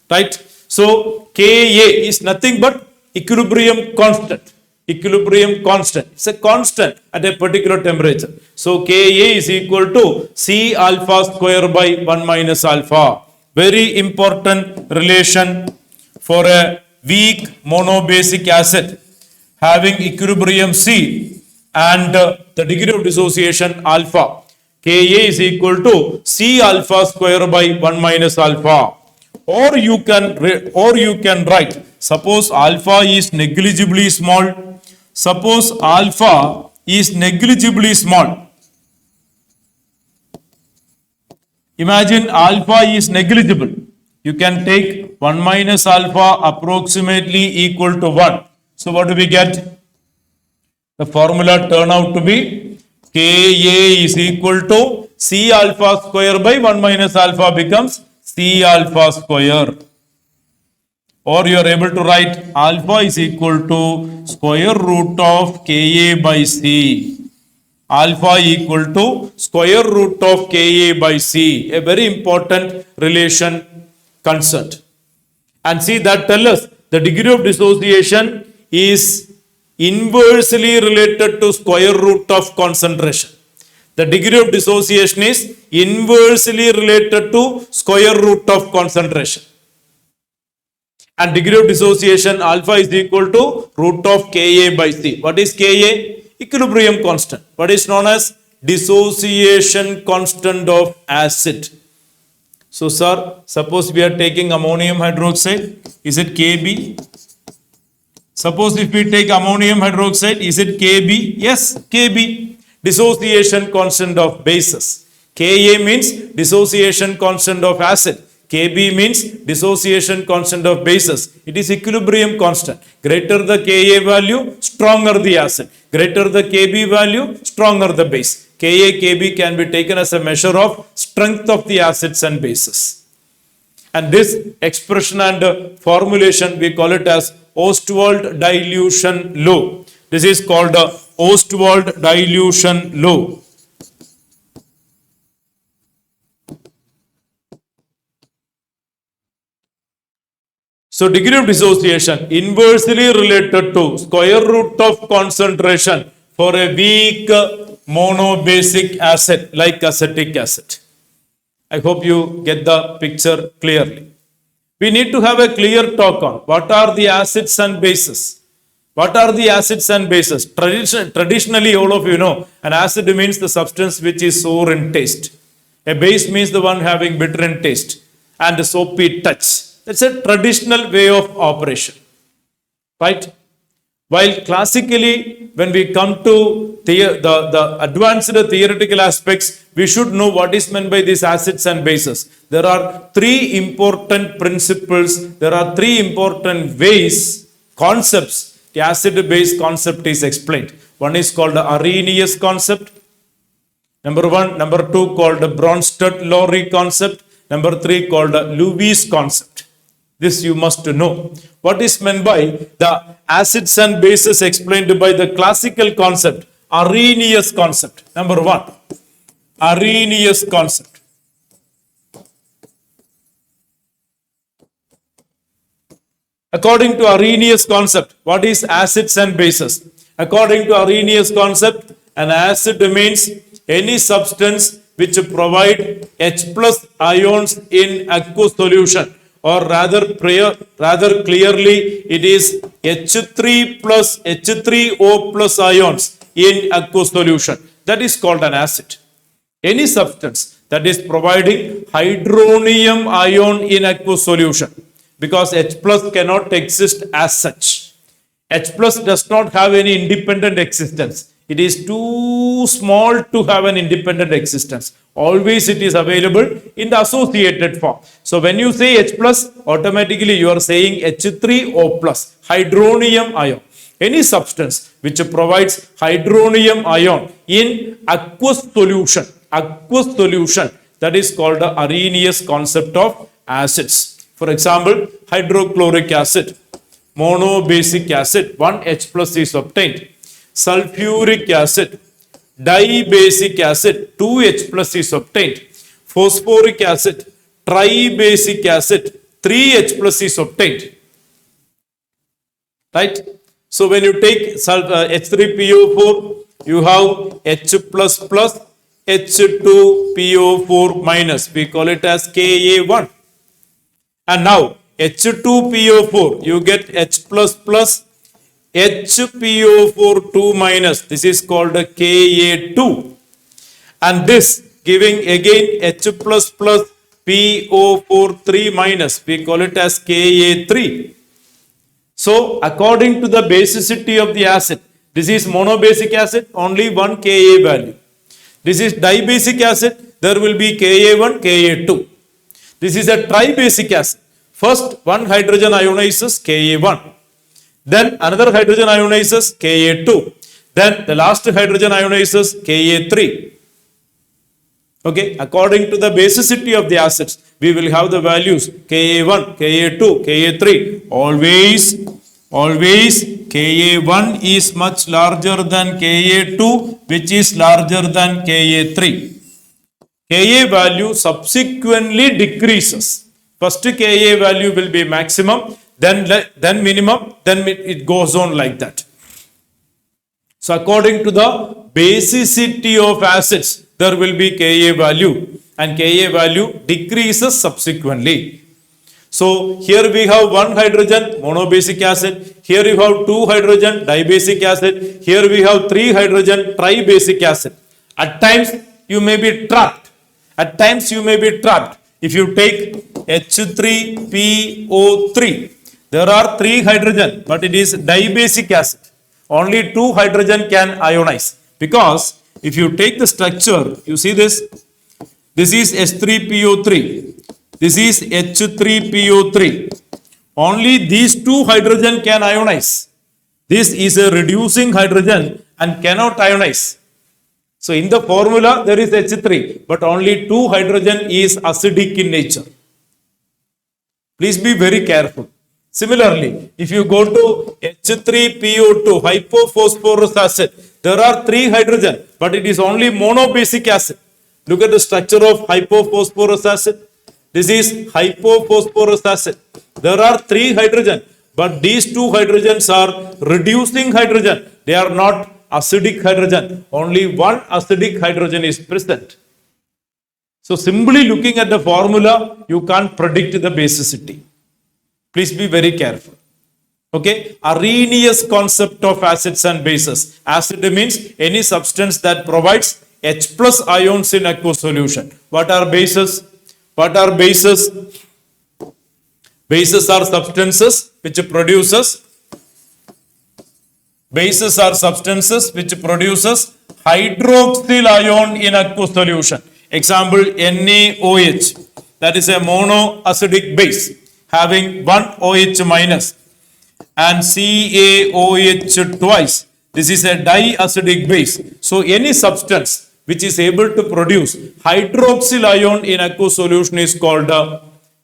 Speaker 1: Right? So Ka is nothing but equilibrium constant. Equilibrium constant. It's a constant at a particular temperature. So Ka is equal to C alpha square by 1 minus alpha. Very important relation for a weak monobasic acid having equilibrium C and the degree of dissociation alpha. Ka is equal to C alpha square by 1 minus alpha. Or you can write, suppose alpha is negligibly small. Suppose alpha is negligibly small. Imagine alpha is negligible. You can take 1 minus alpha approximately equal to 1. So what do we get? The formula turn out to be Ka is equal to C alpha square by 1 minus alpha becomes C alpha square. Or you are able to write alpha is equal to square root of Ka by C. Alpha equal to square root of Ka by C. A very important relation concerned. And see that tell us the degree of dissociation is inversely related to square root of concentration. The degree of dissociation is inversely related to square root of concentration. And degree of dissociation alpha is equal to root of Ka by C. What is Ka? Equilibrium constant. What is known as dissociation constant of acid? So, sir, suppose we are taking ammonium hydroxide. Is it Kb? Suppose if we take ammonium hydroxide, is it Kb? Yes, Kb. Dissociation constant of bases. Ka means dissociation constant of acid. Kb means dissociation constant of bases. It is equilibrium constant. Greater the Ka value, stronger the acid. Greater the Kb value, stronger the base. Ka, Kb can be taken as a measure of strength of the acids and bases. And this expression and formulation, we call it as Ostwald dilution law. This is called the Ostwald dilution law. So, degree of dissociation inversely related to square root of concentration for a weak monobasic acid like acetic acid. I hope you get the picture clearly. We need to have a clear talk on what are the acids and bases. What are the acids and bases? Traditionally, all of you know, an acid means the substance which is sour in taste. A base means the one having bitter in taste and a soapy touch. That's a traditional way of operation, right? While classically, when we come to the advanced theoretical aspects, we should know what is meant by these acids and bases. There are three important principles, there are three important ways, concepts, the acid-base concept is explained. One is called the Arrhenius concept. Number one. Number two called the Bronsted-Lowry concept. Number three called the Lewis concept. This you must know. What is meant by the acids and bases explained by the classical concept? Arrhenius concept. Number one, Arrhenius concept. According to Arrhenius concept, what is acids and bases? According to Arrhenius concept, an acid means any substance which provide H plus ions in aqueous solution. Or rather clearly, it is H3 plus H3O plus ions in aqueous solution. That is called an acid. Any substance that is providing hydronium ion in aqueous solution, because H plus cannot exist as such. H plus does not have any independent existence. It is too small to have an independent existence. Always it is available in the associated form. So when you say H plus, automatically you are saying H3O plus, hydronium ion. Any substance which provides hydronium ion in aqueous solution, that is called the Arrhenius concept of acids. For example, hydrochloric acid, monobasic acid, 1 H plus is obtained. Sulfuric acid, dibasic acid, 2H plus is obtained. Phosphoric acid, tribasic acid, 3H plus is obtained. Right? So when you take H3PO4, you have H plus plus, H2PO4 minus. We call it as Ka1. And now H2PO4, you get H plus plus, HPO4 2 minus, this is called a Ka2, and this giving again H plus plus PO4 3 minus, we call it as Ka3. So according to the basicity of the acid, this is monobasic acid, only one Ka value. This is dibasic acid, there will be Ka1, Ka2. This is a tribasic acid. First one hydrogen ionizes Ka1. Then another hydrogen ionizes Ka2. Then the last hydrogen ionizes Ka3. Okay, according to the basicity of the acids, we will have the values Ka1, Ka2, Ka3. Always Ka1 is much larger than Ka2, which is larger than Ka3. Ka value subsequently decreases. First Ka value will be maximum, then minimum, then it goes on like that. So according to the basicity of acids, there will be Ka value, and Ka value decreases subsequently. So here we have one hydrogen, monobasic acid. Here you have two hydrogen, dibasic acid. Here we have three hydrogen, tribasic acid. At times you may be trapped. At times you may be trapped. If you take H3PO3, there are three hydrogen, but it is dibasic acid. Only two hydrogen can ionize. Because if you take the structure, you see this. This is H3PO3. This is H3PO3. Only these two hydrogen can ionize. This is a reducing hydrogen and cannot ionize. So in the formula there is H3, but only two hydrogen is acidic in nature. Please be very careful. Similarly, if you go to H3PO2, hypophosphorus acid, there are three hydrogen, but it is only monobasic acid. Look at the structure of hypophosphorus acid. This is hypophosphorus acid. There are three hydrogen, but these two hydrogens are reducing hydrogen. They are not acidic hydrogen. Only one acidic hydrogen is present. So simply looking at the formula, you can't predict the basicity. Please be very careful. Okay, Arrhenius concept of acids and bases. Acid means any substance that provides H plus ions in aqueous solution. What are bases? What are bases? Bases are substances which produces hydroxyl ion in aqueous solution. Example, NaOH. That is a monoacidic base having one OH minus, and CaOH twice. This is a diacidic base. So any substance which is able to produce hydroxyl ion in aqueous solution is called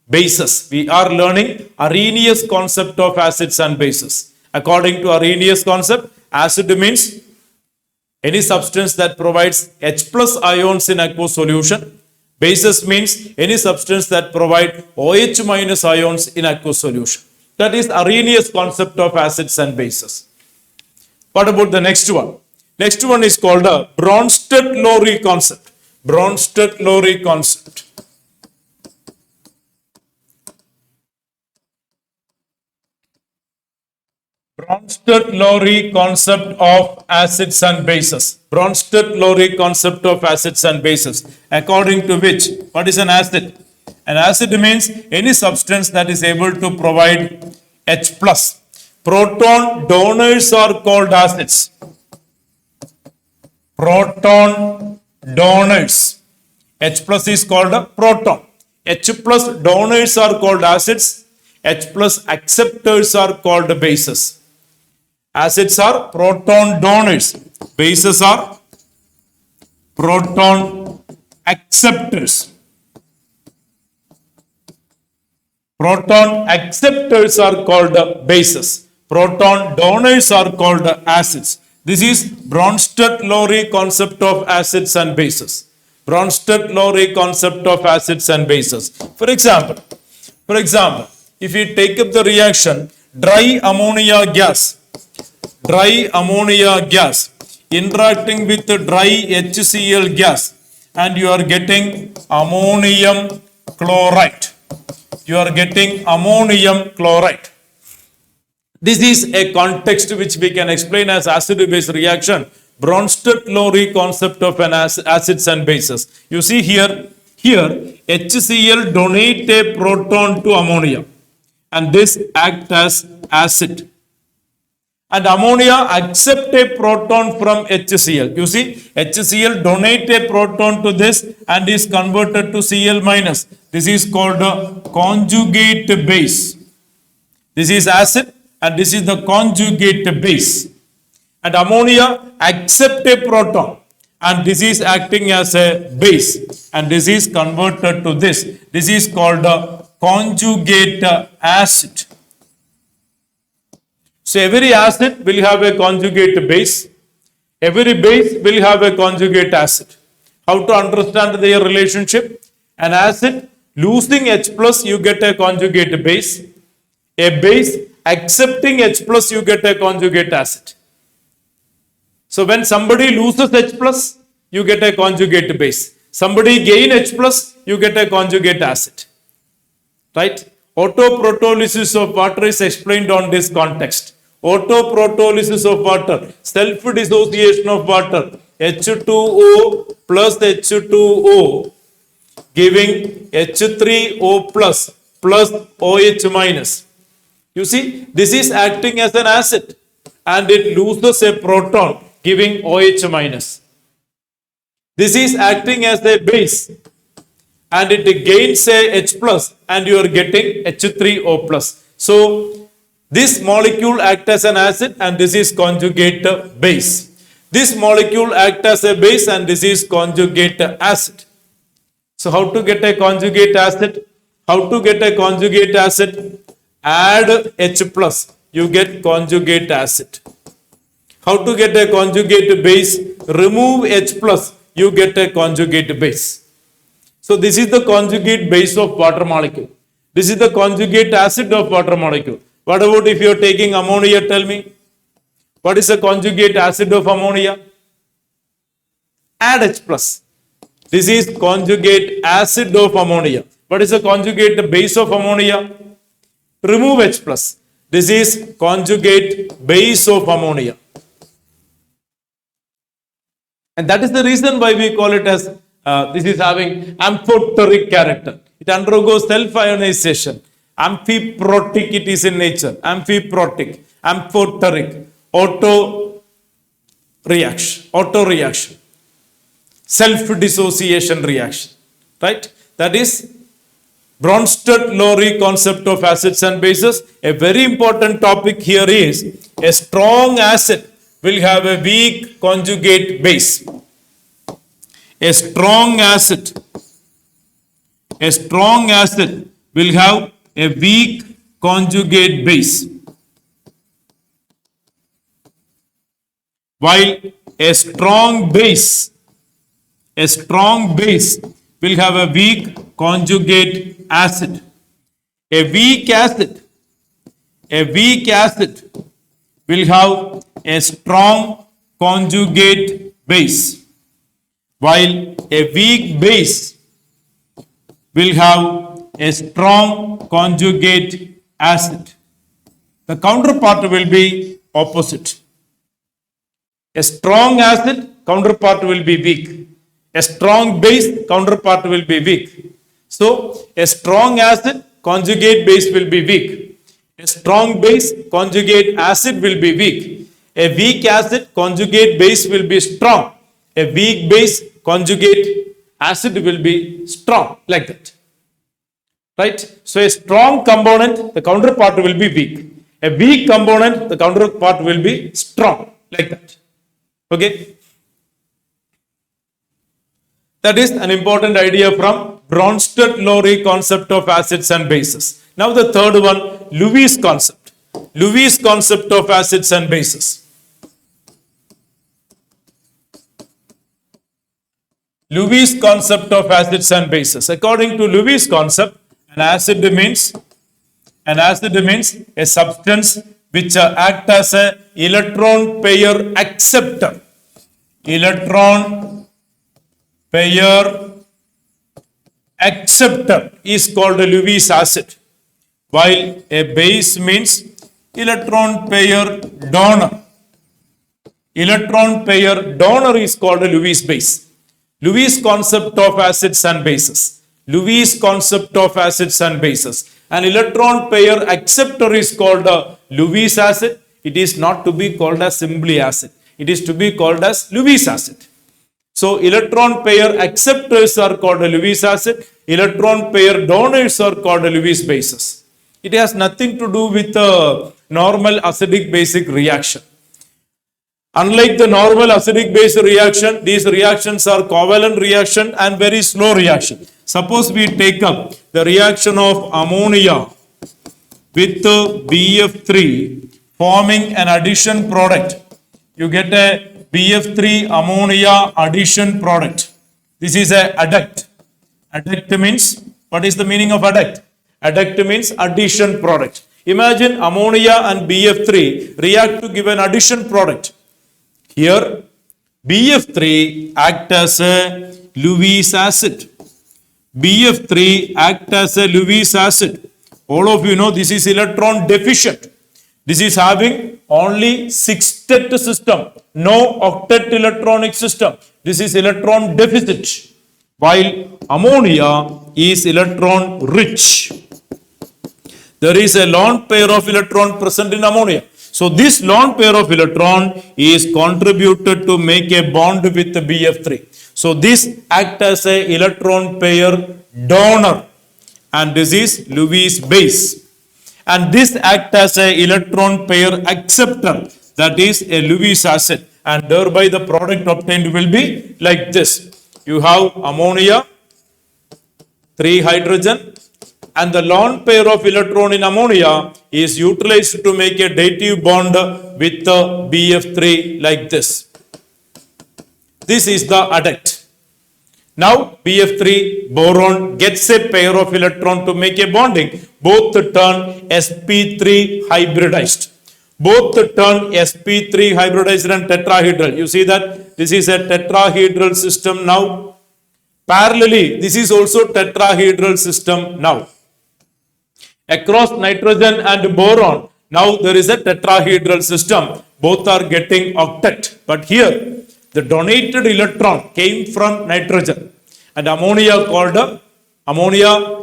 Speaker 1: bases. We are learning Arrhenius concept of acids and bases. According to Arrhenius concept, acid means any substance that provides H plus ions in aqueous solution. Bases means any substance that provide OH minus ions in aqueous solution. That is Arrhenius concept of acids and bases. What about the next one? Next one is called a Bronsted-Lowry concept. Bronsted-Lowry concept. Bronsted-Lowry concept of acids and bases. Bronsted-Lowry concept of acids and bases. According to which, what is an acid? An acid means any substance that is able to provide H plus. Proton donors are called acids. Proton donors. H plus is called a proton. H plus donors are called acids. H plus acceptors are called bases. Acids are proton donors. Bases are proton acceptors. Proton acceptors are called bases. Proton donors are called acids. This is Bronsted-Lowry concept of acids and bases. Bronsted-Lowry concept of acids and bases. For example, if we take up the reaction dry ammonia gas interacting with the dry HCl gas, and you are getting ammonium chloride. This is a context which we can explain as acid-base reaction. Bronsted-Lowry concept of an acids and bases. You see here HCl donate a proton to ammonia, and this act as acid. And ammonia accept a proton from HCl. You see, HCl donate a proton to this and is converted to Cl minus. This is called a conjugate base. This is acid and this is the conjugate base. And ammonia accept a proton and this is acting as a base and this is converted to this. This is called a conjugate acid. So every acid will have a conjugate base. Every base will have a conjugate acid. How to understand their relationship? An acid losing H plus, you get a conjugate base. A base accepting H plus, you get a conjugate acid. So when somebody loses H plus, you get a conjugate base. Somebody gain H plus, you get a conjugate acid. Right? Autoprotolysis of water is explained on this context. Autoprotolysis of water, self-dissociation of water, H2O plus H2O giving H3O plus OH minus. You see, this is acting as an acid and it loses a proton giving OH minus. This is acting as a base and it gains a H plus and you are getting H3O plus. So this molecule acts as an acid and this is conjugate base. This molecule acts as a base and this is conjugate acid. So how to get a conjugate acid? How to get a conjugate acid? Add H plus, you get conjugate acid. How to get a conjugate base? Remove H plus, you get a conjugate base. So this is the conjugate base of water molecule. This is the conjugate acid of water molecule. What about if you are taking ammonia? Tell me. What is the conjugate acid of ammonia? Add H plus. This is conjugate acid of ammonia. What is the conjugate base of ammonia? Remove H plus. This is conjugate base of ammonia. And that is the reason why we call it as, this is having amphoteric character. It undergoes self-ionization. Amphiprotic it is in nature. Amphiprotic, amphoteric, auto reaction, self-dissociation reaction. Right? That is Bronsted-Lowry concept of acids and bases. A very important topic here is a strong acid will have a weak conjugate base. A strong acid will have a weak conjugate base, while a strong base will have a weak conjugate acid. A weak acid will have a strong conjugate base, while a weak base will have a strong conjugate acid. The counterpart will be opposite. A strong acid, counterpart will be weak. A strong base, counterpart will be weak. So, a strong acid, conjugate base will be weak. A strong base, conjugate acid will be weak. A weak acid, conjugate base will be strong. A weak base, conjugate acid will be strong, like that. Right? So, a strong component, the counterpart will be weak. A weak component, the counterpart will be strong, like that. Okay? That is an important idea from Bronsted-Lowry concept of acids and bases. Now the third one, Lewis concept. Lewis concept of acids and bases. Lewis concept of acids and bases. According to Lewis concept, an acid means a substance which acts as a electron pair acceptor. Electron pair acceptor is called a Lewis acid, while a base means electron pair donor. Electron pair donor is called a Lewis base. Lewis concept of acids and bases. Lewis concept of acids and bases. An electron pair acceptor is called a Lewis acid. It is not to be called as simply acid. It is to be called as Lewis acid. So, electron pair acceptors are called a Lewis acid. Electron pair donors are called a Lewis bases. It has nothing to do with a normal acidic basic reaction. Unlike the normal acidic base reaction, these reactions are covalent reaction and very slow reaction. Suppose we take up the reaction of ammonia with BF3 forming an addition product. You get a BF3 ammonia addition product. This is a adduct. Adduct means, what is the meaning of adduct? Adduct means addition product. Imagine ammonia and BF3 react to give an addition product. Here BF3 act as a Lewis acid. BF3 act as a Lewis acid. All of you know this is electron deficient. This is having only sextet system, no octet electronic system. This is electron deficit, while ammonia is electron rich. There is a lone pair of electron present in ammonia. So this lone pair of electron is contributed to make a bond with the BF3. So this acts as a electron pair donor, and this is Lewis base. And this acts as a electron pair acceptor, that is a Lewis acid, and thereby the product obtained will be like this. You have ammonia, 3 hydrogen, and the lone pair of electron in ammonia is utilized to make a dative bond with the BF3 like this. This is the adduct. Now BF3 boron gets a pair of electron to make a bonding. Both turn sp3 hybridized. Both turn sp3 hybridized and tetrahedral. You see that this is a tetrahedral system now. Parallelly, this is also tetrahedral system now. Across nitrogen and boron, now there is a tetrahedral system. Both are getting octet. But here, the donated electron came from nitrogen, and ammonia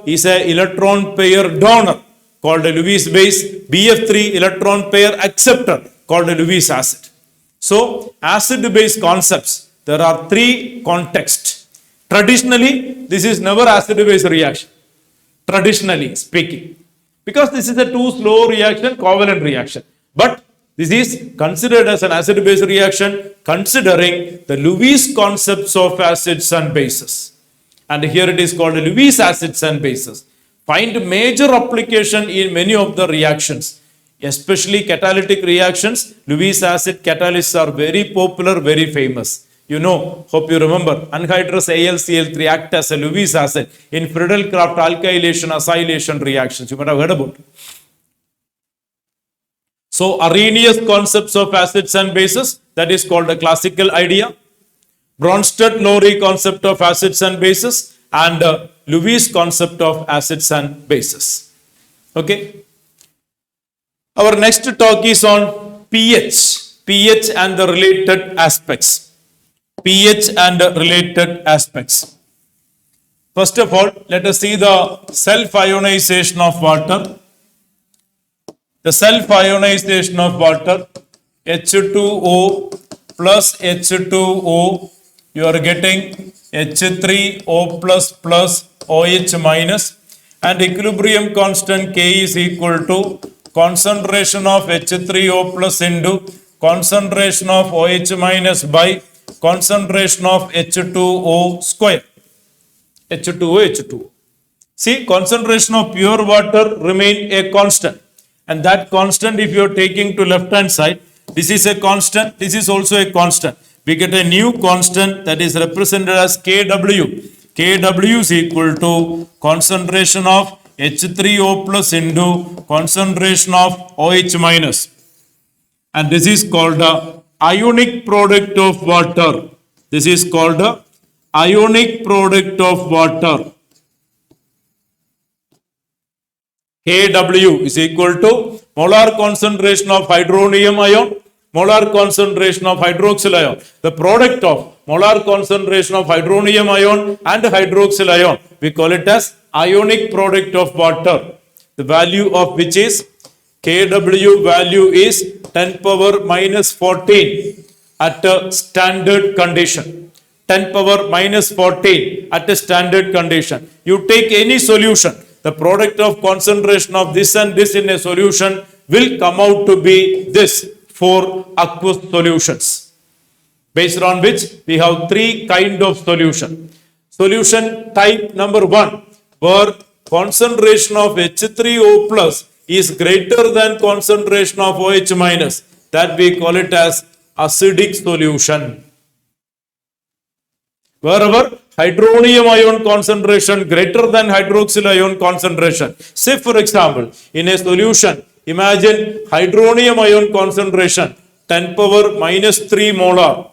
Speaker 1: is a electron pair donor called a Lewis base, BF3 electron pair acceptor called a Lewis acid. So acid base concepts, there are 3 contexts. Traditionally, this is never acid base reaction, traditionally speaking, because this is a too slow reaction, covalent reaction. But this is considered as an acid-base reaction considering the Lewis concepts of acids and bases. And here it is called Lewis acids and bases. Find major application in many of the reactions, especially catalytic reactions. Lewis acid catalysts are very popular, very famous. You know, hope you remember, anhydrous AlCl3 act as a Lewis acid in Friedel-Crafts alkylation, acylation reactions. You might have heard about it. So Arrhenius concepts of acids and bases, that is called a classical idea. Bronsted-Lowry concept of acids and bases, and Lewis concept of acids and bases. Okay. Our next talk is on pH and the related aspects. pH and related aspects. First of all, let us see the self-ionization of water. The self-ionization of water, H2O plus H2O, you are getting H3O plus plus OH minus, and equilibrium constant K is equal to concentration of H3O plus into concentration of OH minus by concentration of H2O square. H2O. See, concentration of pure water remain a constant. And that constant, if you are taking to left hand side, this is a constant, this is also a constant. We get a new constant that is represented as Kw. Kw is equal to concentration of H3O plus into concentration of OH minus. And this is called the ionic product of water. This is called the ionic product of water. Kw is equal to molar concentration of hydronium ion, molar concentration of hydroxyl ion. The product of molar concentration of hydronium ion and hydroxyl ion, we call it as ionic product of water. The value of which is Kw value is 10 power minus 14 at a standard condition. 10 power minus 14 at a standard condition. You take any solution, the product of concentration of this and this in a solution will come out to be this for aqueous solutions, based on which we have 3 kind of solution. Solution type number 1, where concentration of H3O plus is greater than concentration of OH minus, that we call it as acidic solution. Wherever hydronium ion concentration greater than hydroxyl ion concentration. Say for example, in a solution, imagine hydronium ion concentration 10 power minus 3 molar.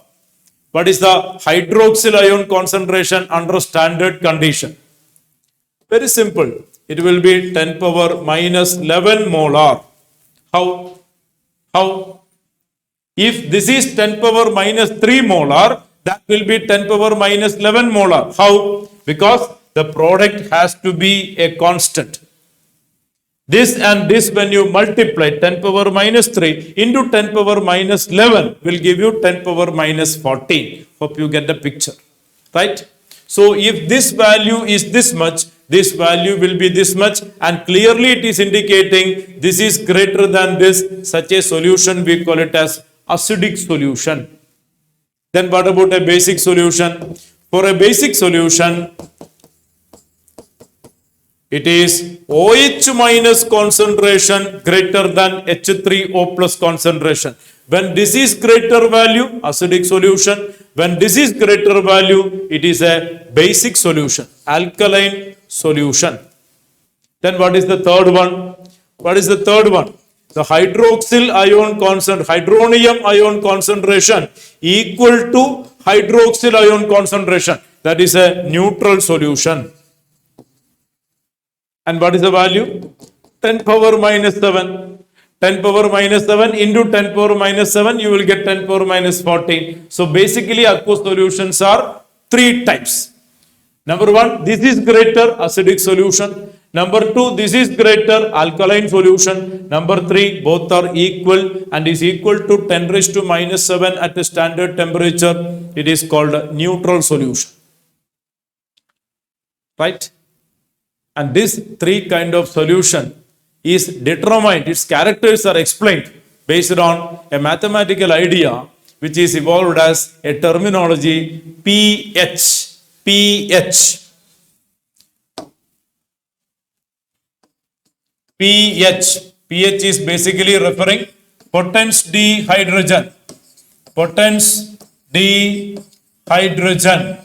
Speaker 1: What is the hydroxyl ion concentration under standard condition? Very simple. It will be 10 power minus 11 molar. How? How? If this is 10 power minus 3 molar, that will be 10 power minus 11 molar. How? Because the product has to be a constant. This and this, when you multiply 10 power minus 3 into 10 power minus 11 will give you 10 power minus 14. Hope you get the picture. Right? So if this value is this much, this value will be this much, and clearly it is indicating this is greater than this. Such a solution we call it as acidic solution. Then what about a basic solution? For a basic solution, it is OH minus concentration greater than H3O plus concentration. When this is greater value, acidic solution. When this is greater value, it is a basic solution, alkaline solution. Then what is the third one? What is the third one? The hydroxyl ion hydronium ion concentration equal to hydroxyl ion concentration. That is a neutral solution. And what is the value? 10 power minus 7. 10 power minus 7 into 10 power minus 7, you will get 10 power minus 14. So basically, aqueous solutions are three types. Number one, this is greater, acidic solution. Number two, this is greater, alkaline solution. Number three, both are equal and is equal to 10 raised to minus 7 at a standard temperature. It is called a neutral solution. Right? And this three kind of solution is determined, its characters are explained based on a mathematical idea which is evolved as a terminology pH. pH. pH. pH is basically referring potence d hydrogen. Potence d hydrogen.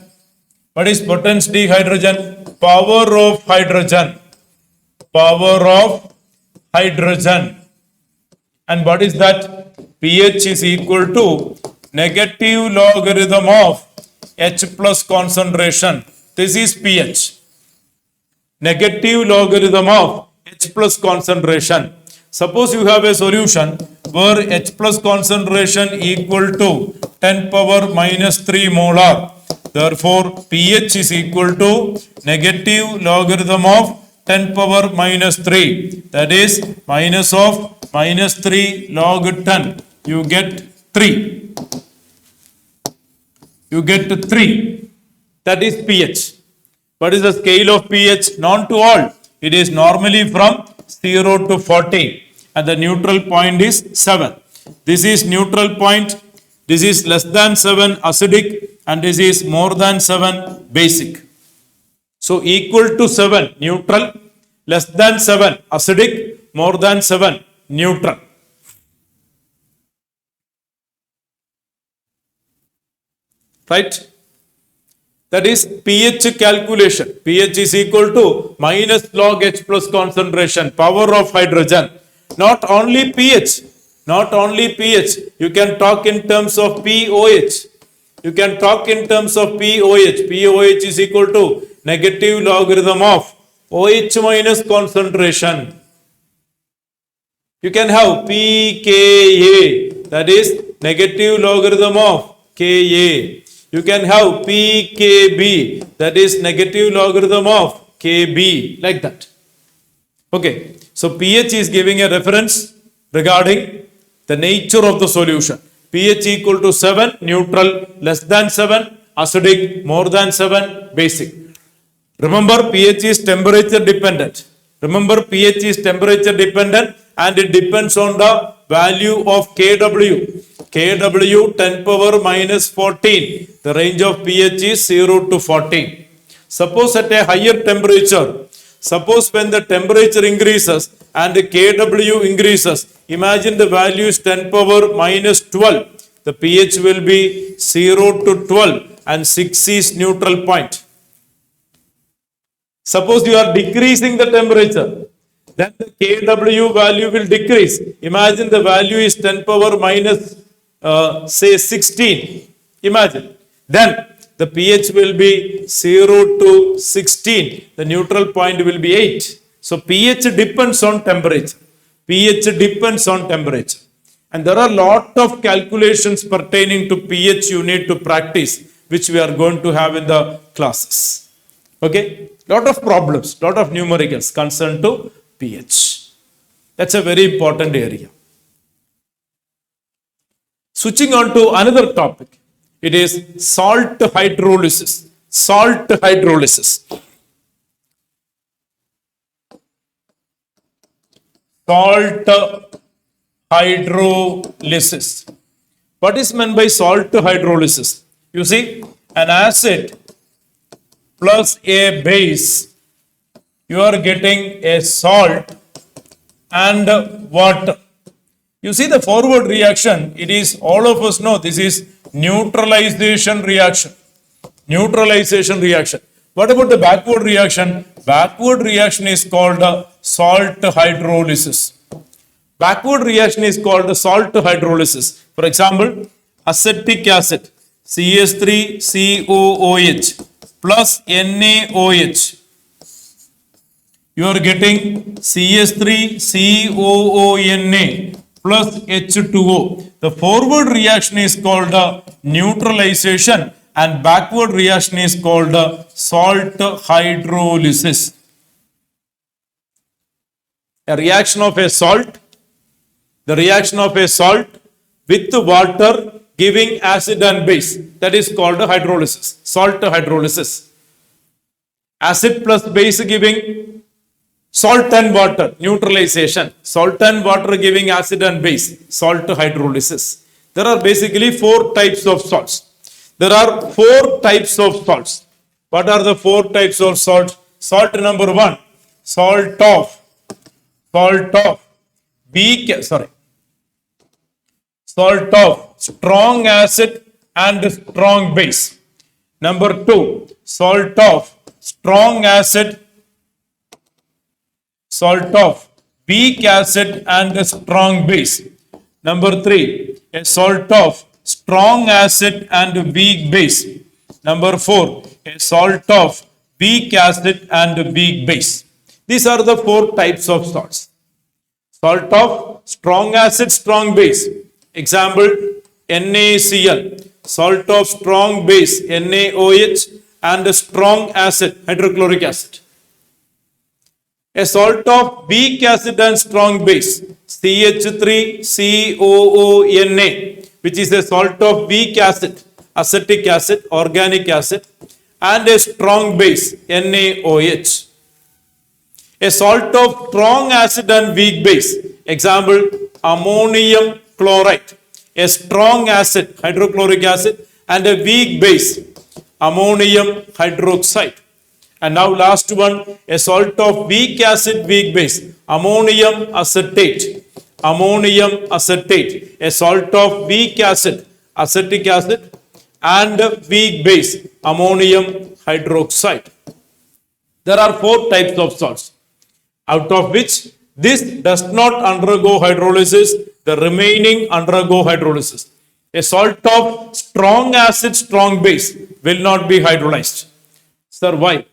Speaker 1: What is potence d hydrogen? Power of hydrogen. Power of hydrogen. And what is that? pH is equal to negative logarithm of H plus concentration. This is pH. Negative logarithm of H plus concentration. Suppose you have a solution where H plus concentration equal to 10 power minus 3 molar. Therefore, pH is equal to negative logarithm of 10 power minus 3. That is minus of minus 3 log 10. You get 3. You get 3. That is pH. What is the scale of pH? Known to all. It is normally from 0 to 40. And the neutral point is 7. This is neutral point. This is less than 7 acidic. And this is more than 7 basic. So equal to 7 neutral, less than 7 acidic, more than 7 neutral. Right? That is pH calculation. pH is equal to minus log H plus concentration, power of hydrogen. Not only pH, not only pH, you can talk in terms of pOH. You can talk in terms of pOH. pOH is equal to negative logarithm of OH minus concentration. You can have pKa, that is negative logarithm of Ka. You can have pKb, that is negative logarithm of Kb, like that. Okay, so pH is giving a reference regarding the nature of the solution. pH equal to 7, neutral, less than 7, acidic, more than 7, basic. Remember, pH is temperature dependent. Remember, pH is temperature dependent and it depends on the value of Kw. Kw 10 power minus 14. The range of pH is 0 to 14. Suppose at a higher temperature, suppose when the temperature increases and the Kw increases, imagine the value is 10 power minus 12. The pH will be 0 to 12 and 6 is neutral point. Suppose you are decreasing the temperature, then the Kw value will decrease. Imagine the value is 10 power minus say 16. Imagine then the pH will be 0 to 16. The neutral point will be 8. So pH depends on temperature. pH depends on temperature. And there are a lot of calculations pertaining to pH you need to practice, which we are going to have in the classes. Okay? Lot of problems, lot of numericals concerned to pH. That's a very important area. Switching on to another topic. It is salt hydrolysis. Salt hydrolysis. Salt hydrolysis. What is meant by salt hydrolysis? You see, an acid plus a base, you are getting a salt and water. You see the forward reaction, it is, all of us know, this is neutralization reaction. Neutralization reaction. What about the backward reaction? Backward reaction is called salt hydrolysis. Backward reaction is called salt hydrolysis. For example, acetic acid, CH3COOH plus NaOH. You are getting CH3COONA plus H2O. The forward reaction is called neutralization and backward reaction is called salt hydrolysis. A reaction of a salt, the reaction of a salt with water giving acid and base, that is called hydrolysis, salt hydrolysis. Acid plus base giving salt and water, neutralization. Salt and water giving acid and base, salt hydrolysis. There are basically 4 types of salts. There are 4 types of salts. What are the 4 types of salts? Salt number 1, salt of strong acid and strong base. Number 2, salt of strong acid, salt of weak acid and strong base. Number 3, a salt of strong acid and weak base. Number 4, a salt of weak acid and weak base. These are the 4 types of salts. Salt of strong acid, strong base. Example, NaCl. Salt of strong base, NaOH, and strong acid, hydrochloric acid. A salt of weak acid and strong base, CH3COONA, which is a salt of weak acid, acetic acid, organic acid, and a strong base, NaOH. A salt of strong acid and weak base, example, ammonium chloride, a strong acid, hydrochloric acid, and a weak base, ammonium hydroxide. And now last one, a salt of weak acid, weak base, ammonium acetate. Ammonium acetate, a salt of weak acid, acetic acid, and weak base, ammonium hydroxide. There are 4 types of salts, out of which this does not undergo hydrolysis, the remaining undergo hydrolysis. A salt of strong acid, strong base will not be hydrolyzed. Sir, why?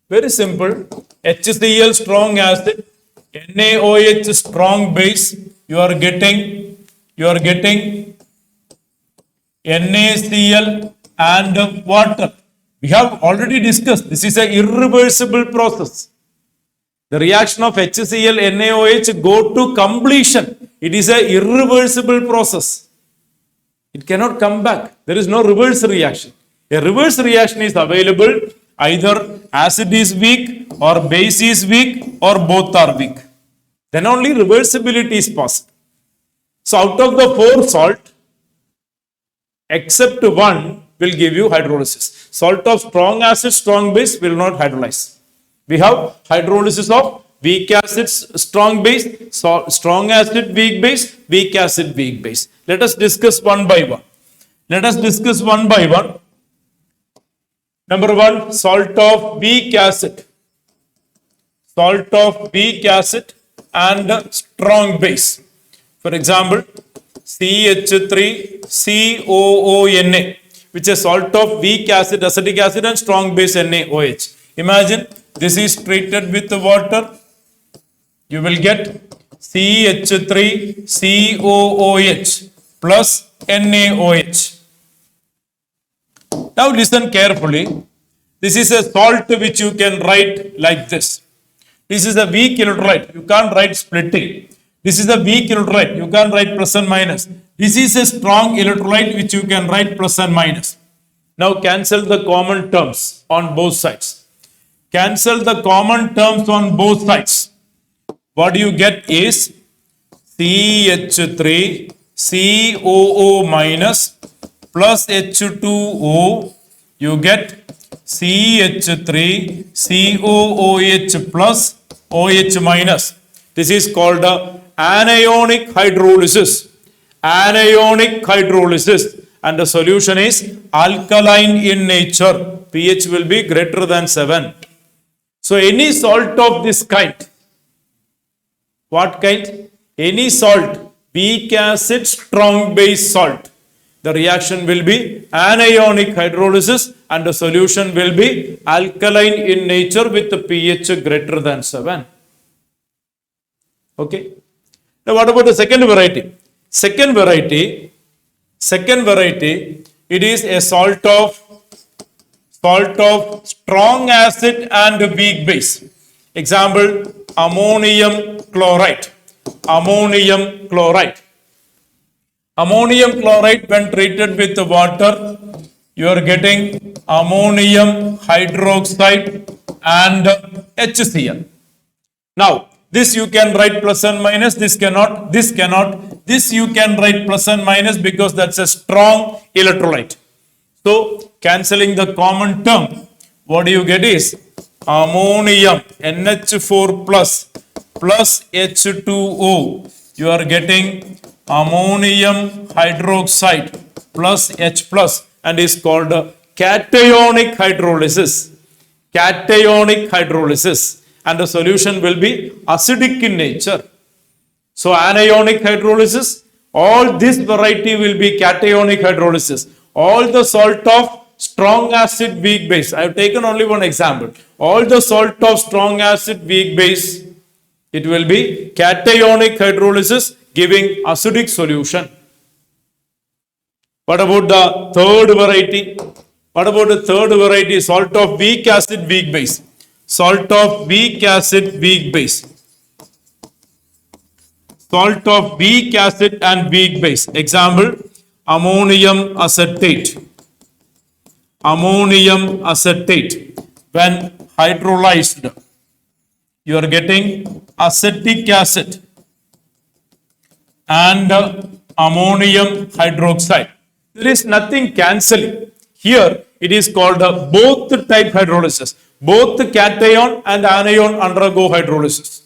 Speaker 1: Very simple. HCl strong acid, NaOH strong base, you are getting NaCl and water. We have already discussed, this is an irreversible process. The reaction of HCl, NaOH go to completion. It is an irreversible process. It cannot come back. There is no reverse reaction. A reverse reaction is available, either acid is weak or base is weak or both are weak. Then only reversibility is possible. So out of the 4 salt, except 1 will give you hydrolysis. Salt of strong acid, strong base will not hydrolyze. We have hydrolysis of weak acid, strong base, strong acid, weak base, weak acid, weak base. Let us discuss one by one. Number 1, salt of weak acid. Salt of weak acid and strong base. For example, CH3COONA. which is salt of weak acid, acetic acid and strong base NaOH. Imagine this is treated with the water. You will get CH3COOH plus NaOH. Now listen carefully. This is a salt which you can write like this. This is a weak electrolyte. You can't write splitting. This is a weak electrolyte. You can't write plus and minus. This is a strong electrolyte which you can write plus and minus. Now cancel the common terms on both sides. Cancel the common terms on both sides. What you get is CH3COO minus plus H2O. You get CH3COOH plus OH minus. This is called anionic hydrolysis. Anionic hydrolysis. And the solution is alkaline in nature. pH will be greater than 7. So any salt of this kind, what kind? Any salt, weak acid, strong base salt. The reaction will be anionic hydrolysis and the solution will be alkaline in nature with the pH greater than 7. Okay. Now what about the second variety? Second variety, it is a salt of strong acid and weak base. Example, ammonium chloride. Ammonium chloride. Ammonium chloride, when treated with the water, you are getting ammonium hydroxide and HCl. Now, this you can write plus and minus, this cannot, this cannot. This you can write plus and minus because that's a strong electrolyte. So, cancelling the common term, what you get is ammonium NH4 plus H2O. You are getting ammonium hydroxide plus H plus and is called cationic hydrolysis. Cationic hydrolysis. And the solution will be acidic in nature. So anionic hydrolysis, all this variety will be cationic hydrolysis. All the salt of strong acid weak base. I have taken only one example. All the salt of strong acid weak base, it will be cationic hydrolysis giving acidic solution. What about the third variety? What about the third variety? Salt of weak acid weak base. Salt of weak acid weak base. Salt of weak acid and weak base. Example, ammonium acetate. Ammonium acetate. When hydrolyzed, you are getting acetic acid and ammonium hydroxide. There is nothing cancelling. Here it is called both type hydrolysis. Both cation and anion undergo hydrolysis.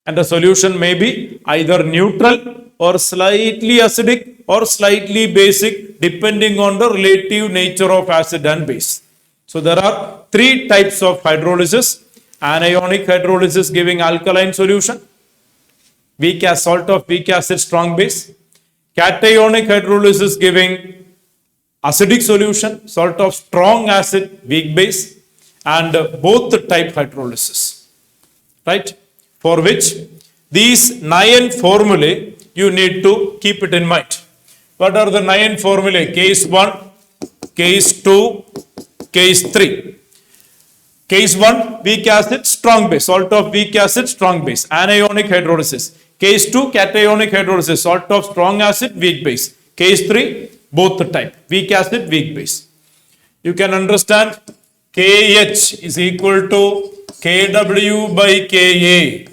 Speaker 1: And the solution may be either neutral or slightly acidic or slightly basic depending on the relative nature of acid and base. So there are three types of hydrolysis. Anionic hydrolysis giving alkaline solution. Salt of weak acid strong base. Cationic hydrolysis giving acidic solution. Salt of strong acid weak base. And both type hydrolysis. Right? For which these 9 formulae you need to keep it in mind. What are the 9 formulae? Case 1, case 2, case 3. Case 1, weak acid, strong base. Salt of weak acid, strong base. Anionic hydrolysis. Case 2, cationic hydrolysis. Salt of strong acid, weak base. Case 3, both the type. Weak acid, weak base. You can understand KH is equal to KW by KA.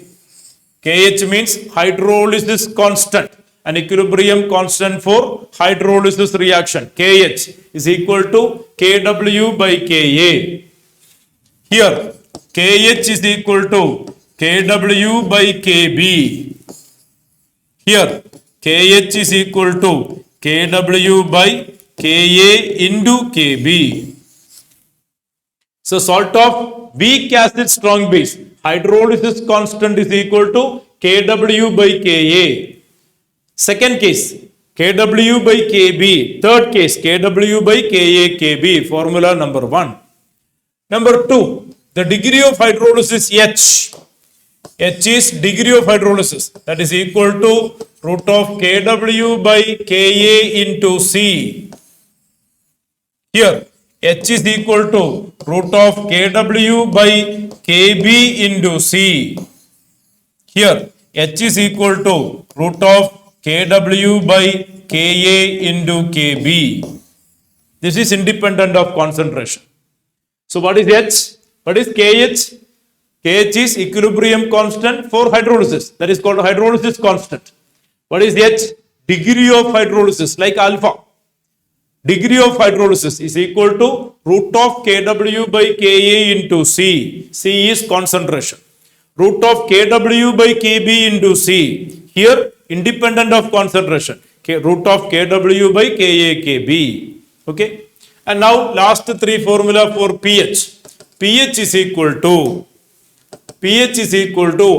Speaker 1: KH means hydrolysis constant. An equilibrium constant for hydrolysis reaction. KH is equal to KW by KA. Here, KH is equal to KW by KB. Here, KH is equal to KW by KA into KB. So, salt of weak acid strong base, hydrolysis constant is equal to KW by KA. Second case, Kw by Kb, third case, Kw by Ka Kb, formula number 1. Number 2, the degree of hydrolysis H. H is degree of hydrolysis, that is equal to root of Kw by Ka into C. Here, H is equal to root of Kw by Kb into C. Here, H is equal to root of Kw by Ka into Kb. This is independent of concentration. So what is H? What is KH? KH is equilibrium constant for hydrolysis. That is called hydrolysis constant. What is H? Degree of hydrolysis, like alpha. Degree of hydrolysis is equal to root of Kw by Ka into C. C is concentration. Root of Kw by Kb into C. Here, independent of concentration. Root of Kw by Ka Kb. Okay. And now, last three formula for pH. pH is equal to,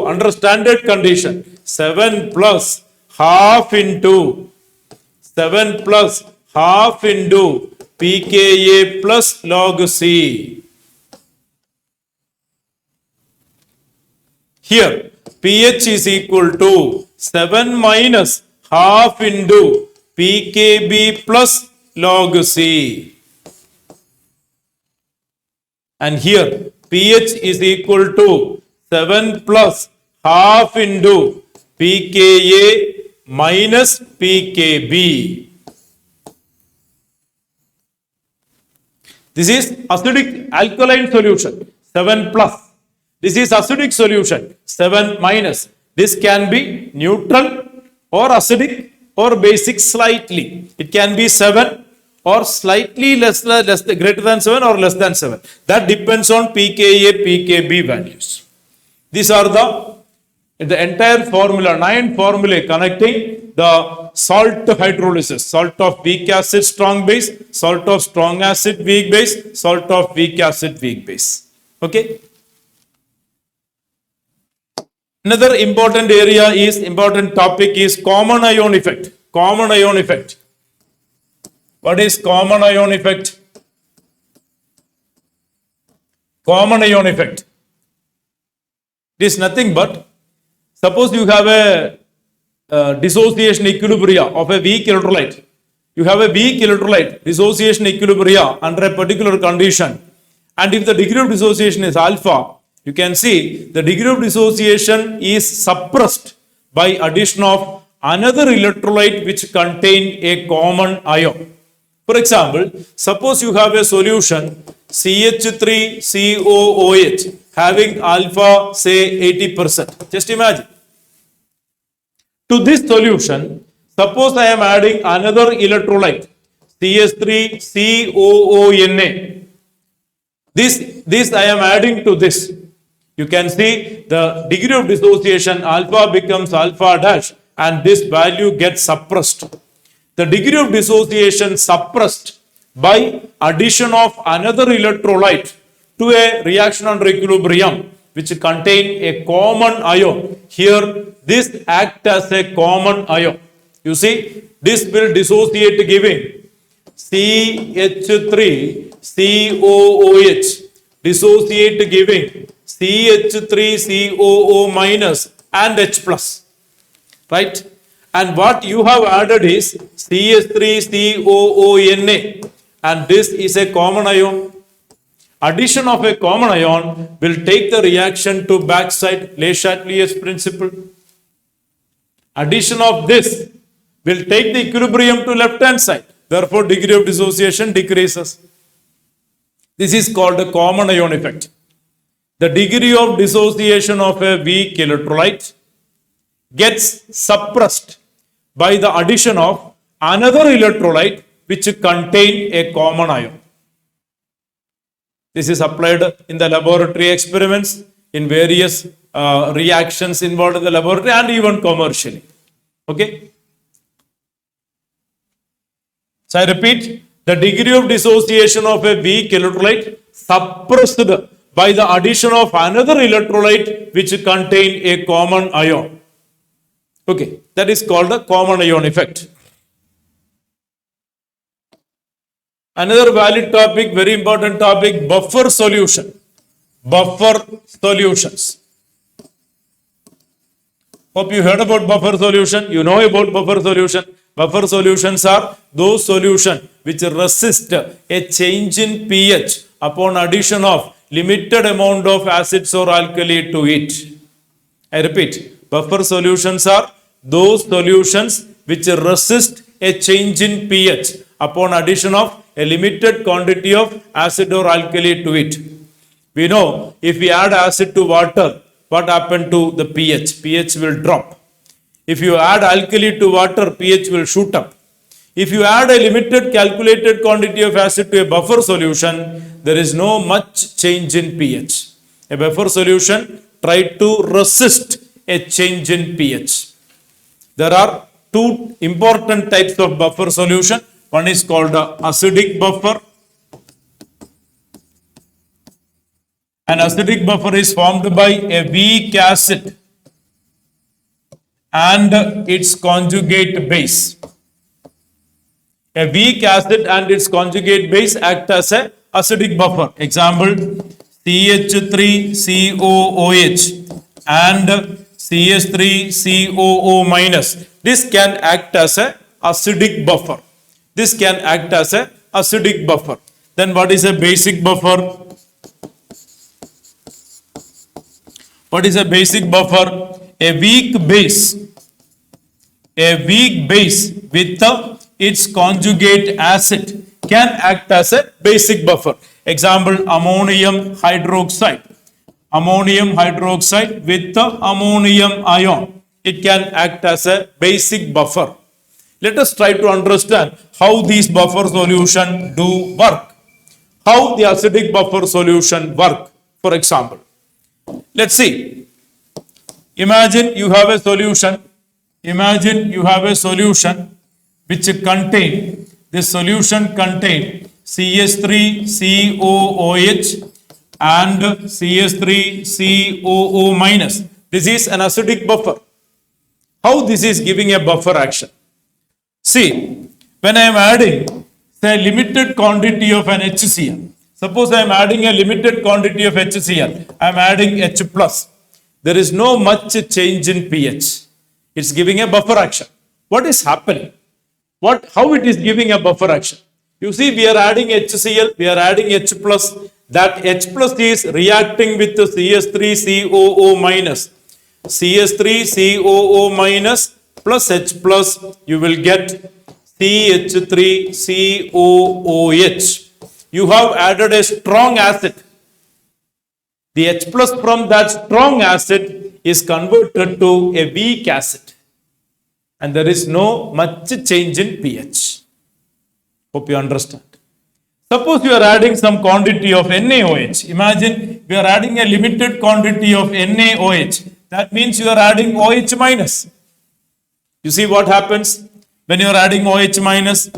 Speaker 1: under standard condition, 7 plus half into pKa plus log C. Here, pH is equal to 7 minus half into pKb plus log C. And here, pH is equal to 7 plus half into pKa minus pKb. This is acidic alkaline solution, 7 plus. This is acidic solution, 7 minus. This can be neutral or acidic or basic slightly. It can be 7 or slightly greater than 7 or less than 7. That depends on pKa, pKb values. These are the entire formula, 9 formulae connecting the salt hydrolysis. Salt of weak acid, strong base. Salt of strong acid, weak base. Salt of weak acid, weak base. Okay. Another important topic is common ion effect. Common ion effect. What is common ion effect? Common ion effect. It is nothing but, suppose you have a dissociation equilibria of a weak electrolyte. You have a weak electrolyte dissociation equilibria under a particular condition. And if the degree of dissociation is alpha, you can see the degree of dissociation is suppressed by addition of another electrolyte which contain a common ion. For example, suppose you have a solution CH3COOH having alpha say 80%. Just imagine. To this solution, suppose I am adding another electrolyte CH3COONA. This I am adding to this. You can see the degree of dissociation alpha becomes alpha dash and this value gets suppressed. The degree of dissociation suppressed by addition of another electrolyte to a reaction under equilibrium which contain a common ion. Here, this acts as a common ion. You see, this will dissociate giving CH3COOH, dissociate giving CH3COO minus and H plus, right? And what you have added is CH3COONA, and this is a common ion. Addition of a common ion will take the reaction to backside, Le Chatelier's principle. Addition of this will take the equilibrium to left hand side. Therefore, degree of dissociation decreases. This is called a common ion effect. The degree of dissociation of a weak electrolyte gets suppressed by the addition of another electrolyte which contain a common ion. This is applied in the laboratory experiments, in various reactions involved in the laboratory and even commercially. Okay. So I repeat, the degree of dissociation of a weak electrolyte suppressed by the addition of another electrolyte which contain a common ion. Okay, that is called the common ion effect. Another valid topic, very important topic, buffer solution. Buffer solutions. Hope you heard about buffer solution. You know about buffer solution. Buffer solutions are those solutions which resist a change in pH upon addition of limited amount of acids or alkali to it. I repeat, buffer solutions are those solutions which resist a change in pH upon addition of a limited quantity of acid or alkali to it. We know if we add acid to water, what happened to the pH? pH will drop. If you add alkali to water, pH will shoot up. If you add a limited calculated quantity of acid to a buffer solution, there is no much change in pH. A buffer solution tried to resist a change in pH. There are two important types of buffer solution. One is called acidic buffer. An acidic buffer is formed by a weak acid and its conjugate base. A weak acid and its conjugate base act as a acidic buffer. Example, CH3COOH and CH3COO minus. This can act as a acidic buffer. This can act as a acidic buffer. Then what is a basic buffer? What is a basic buffer? A weak base with its conjugate acid can act as a basic buffer. Example, ammonium hydroxide. Ammonium hydroxide with the ammonium ion. It can act as a basic buffer. Let us try to understand how these buffer solution do work. How the acidic buffer solution work. For example, let's see. Imagine you have a solution. Imagine you have a solution which contain, this solution contain CH3COOH and CH3COO minus. This is an acidic buffer. How this is giving a buffer action? See, when I am adding say limited quantity of an HCl, suppose I am adding a limited quantity of HCl, I am adding H plus. There is no much change in pH. It's giving a buffer action. What is happening? How it is giving a buffer action? You see, we are adding HCl, we are adding H plus. That H plus is reacting with the CH3COO minus. CH3COO minus plus H plus, you will get CH3COOH. You have added a strong acid. The H plus from that strong acid is converted to a weak acid. And there is no much change in pH. Hope you understand. Suppose you are adding some quantity of NaOH. Imagine we are adding a limited quantity of NaOH. That means you are adding OH minus. You see what happens when you are adding OH minus?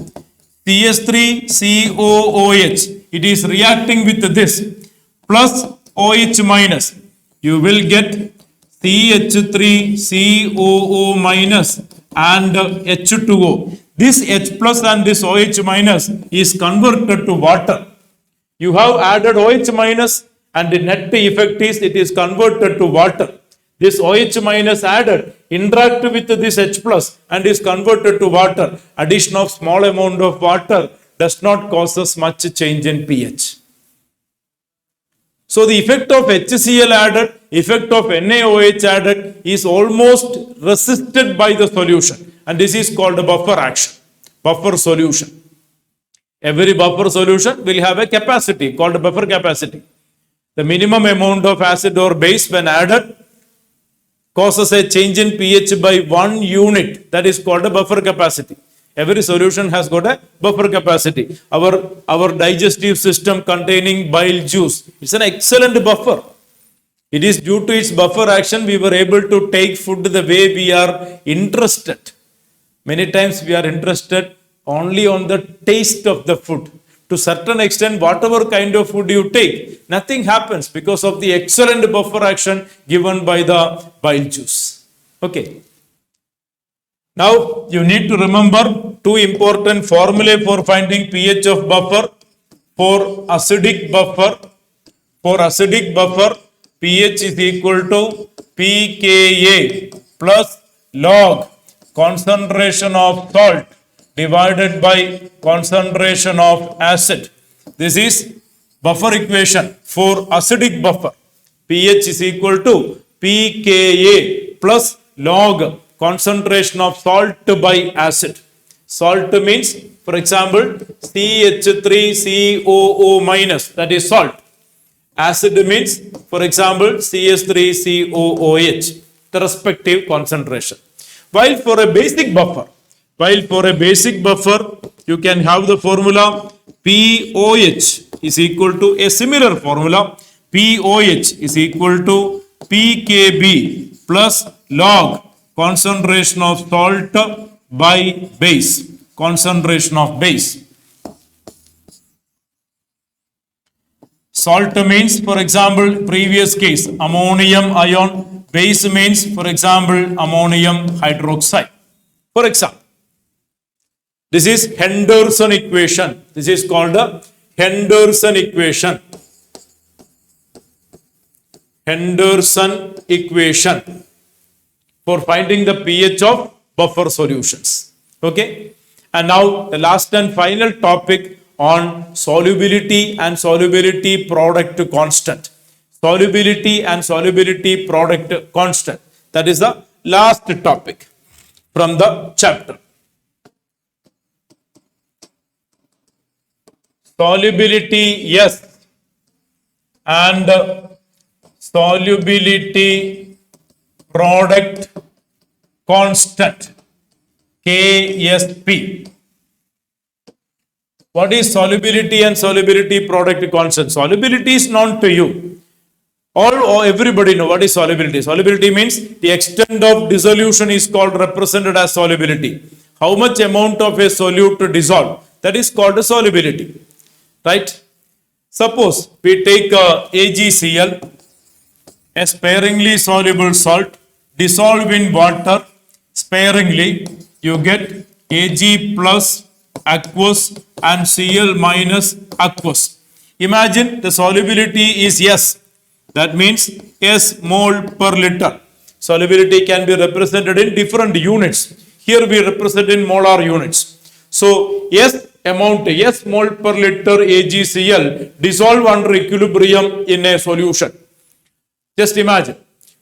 Speaker 1: CH3COOH. It is reacting with this plus OH minus. You will get CH3COO minus and H2O. This H plus and this OH minus is converted to water. You have added OH minus and the net effect is it is converted to water. This OH minus added interact with this H plus and is converted to water. Addition of small amount of water does not cause us much change in pH. So the effect of HCl added, effect of NaOH added is almost resisted by the solution. And this is called a buffer action, buffer solution. Every buffer solution will have a capacity called a buffer capacity. The minimum amount of acid or base when added causes a change in pH by 1 unit. That is called a buffer capacity. Every solution has got a buffer capacity. Our digestive system containing bile juice, it's an excellent buffer. It is due to its buffer action we were able to take food the way we are interested. Many times we are interested only on the taste of the food. To certain extent, whatever kind of food you take, nothing happens because of the excellent buffer action given by the bile juice. Okay. Now you need to remember two important formulae for finding pH of buffer. For acidic buffer, pH is equal to pKa plus log concentration of salt divided by concentration of acid. This is buffer equation for acidic buffer. pH is equal to pKa plus log concentration of salt by acid. Salt means, for example, CH3COO minus, that is salt. Acid means, for example, CS3COOH, the respective concentration. While for a basic buffer, you can have the formula POH is equal to a similar formula. POH is equal to PKB plus log concentration of salt by base, concentration of base. Salt means, for example, previous case, ammonium ion. Base means, for example, ammonium hydroxide. For example, this is Henderson equation. This is called the Henderson equation. Henderson equation for finding the pH of buffer solutions. Okay. And now the last and final topic on solubility and solubility product constant. Solubility and solubility product constant. That is the last topic from the chapter. Solubility, yes, and solubility product constant, KSP. What is solubility and solubility product constant? Solubility is known to you. Everybody know what is solubility. Solubility means the extent of dissolution is called represented as solubility. How much amount of a solute to dissolve? That is called solubility. Right? Suppose we take AgCl, a sparingly soluble salt, dissolve in water sparingly, you get Ag plus aqueous and Cl minus aqueous. Imagine the solubility is S. That means S mole per liter. Solubility can be represented in different units. Here we represent in molar units. So S amount, S mole per liter AgCl dissolve under equilibrium in a solution. Just imagine,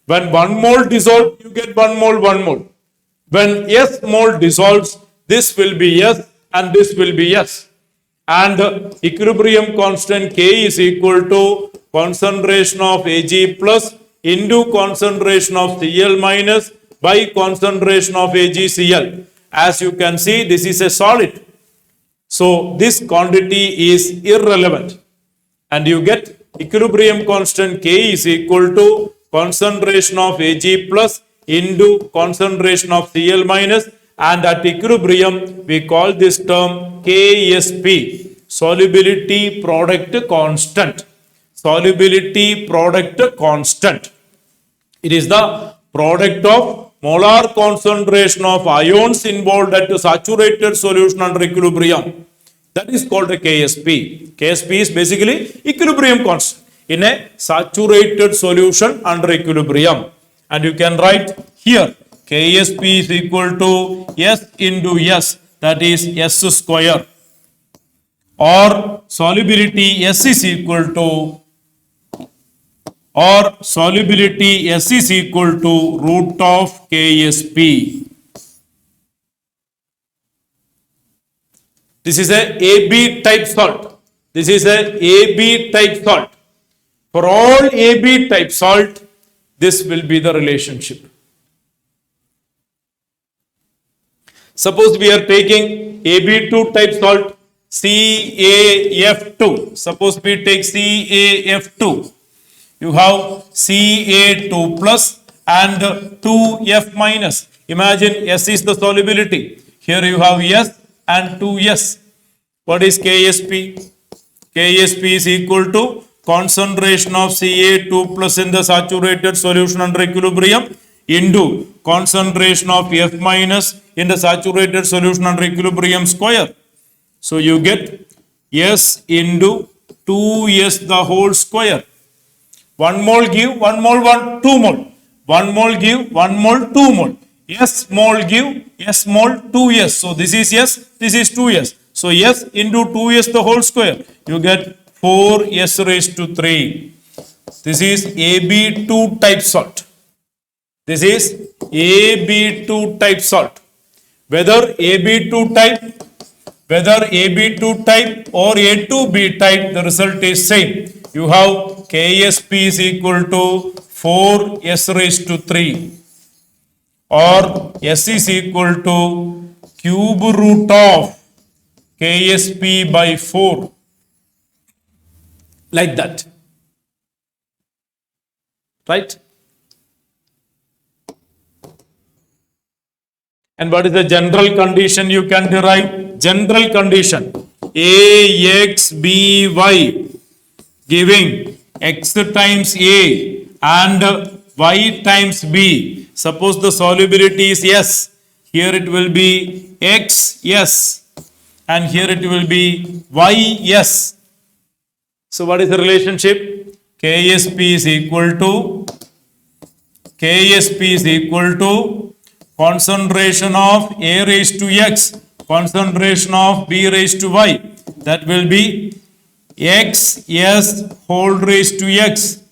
Speaker 1: when 1 mole dissolves, you get 1 mole, 1 mole. When S mole dissolves, this will be S and this will be S. And equilibrium constant K is equal to concentration of Ag plus into concentration of Cl minus by concentration of AgCl. As you can see, this is a solid. So this quantity is irrelevant. And you get equilibrium constant K is equal to concentration of Ag plus into concentration of Cl minus, and at equilibrium we call this term KSP, solubility product constant. Solubility product constant. It is the product of molar concentration of ions involved at saturated solution under equilibrium. That is called a KSP. KSP is basically equilibrium constant in a saturated solution under equilibrium. And you can write here KSP is equal to S into S, that is S square, or solubility S is equal to root of KSP. This is a AB type salt. This is a AB type salt. For all AB type salt, this will be the relationship. Suppose we are taking AB2 type salt, CaF2. Suppose we take CaF2. You have Ca2 plus and 2F minus. Imagine S is the solubility. Here you have S and 2S. What is KSP? KSP is equal to concentration of Ca2 plus in the saturated solution under equilibrium into concentration of F minus in the saturated solution under equilibrium square. So you get S into 2S the whole square. 1 mole give 1 mole 2 mole. 1 mole give 1 mole 2 mole. S mole give S mole 2S. So this is S, this is 2S. So S into 2S the whole square. You get 4S raised to 3. This is AB2 type salt. This is AB2 type salt. Whether AB2 type, or A2B type, the result is same. You have KSP is equal to 4S raised to 3, or S is equal to cube root of KSP by 4, like that, right? And what is the general condition you can derive? General condition AXBY giving X times A and Y times B. Suppose the solubility is S. Here it will be XS and here it will be YS. So what is the relationship? KSP is equal to concentration of A raised to X, concentration of B raised to Y. That will be XS whole raised to X,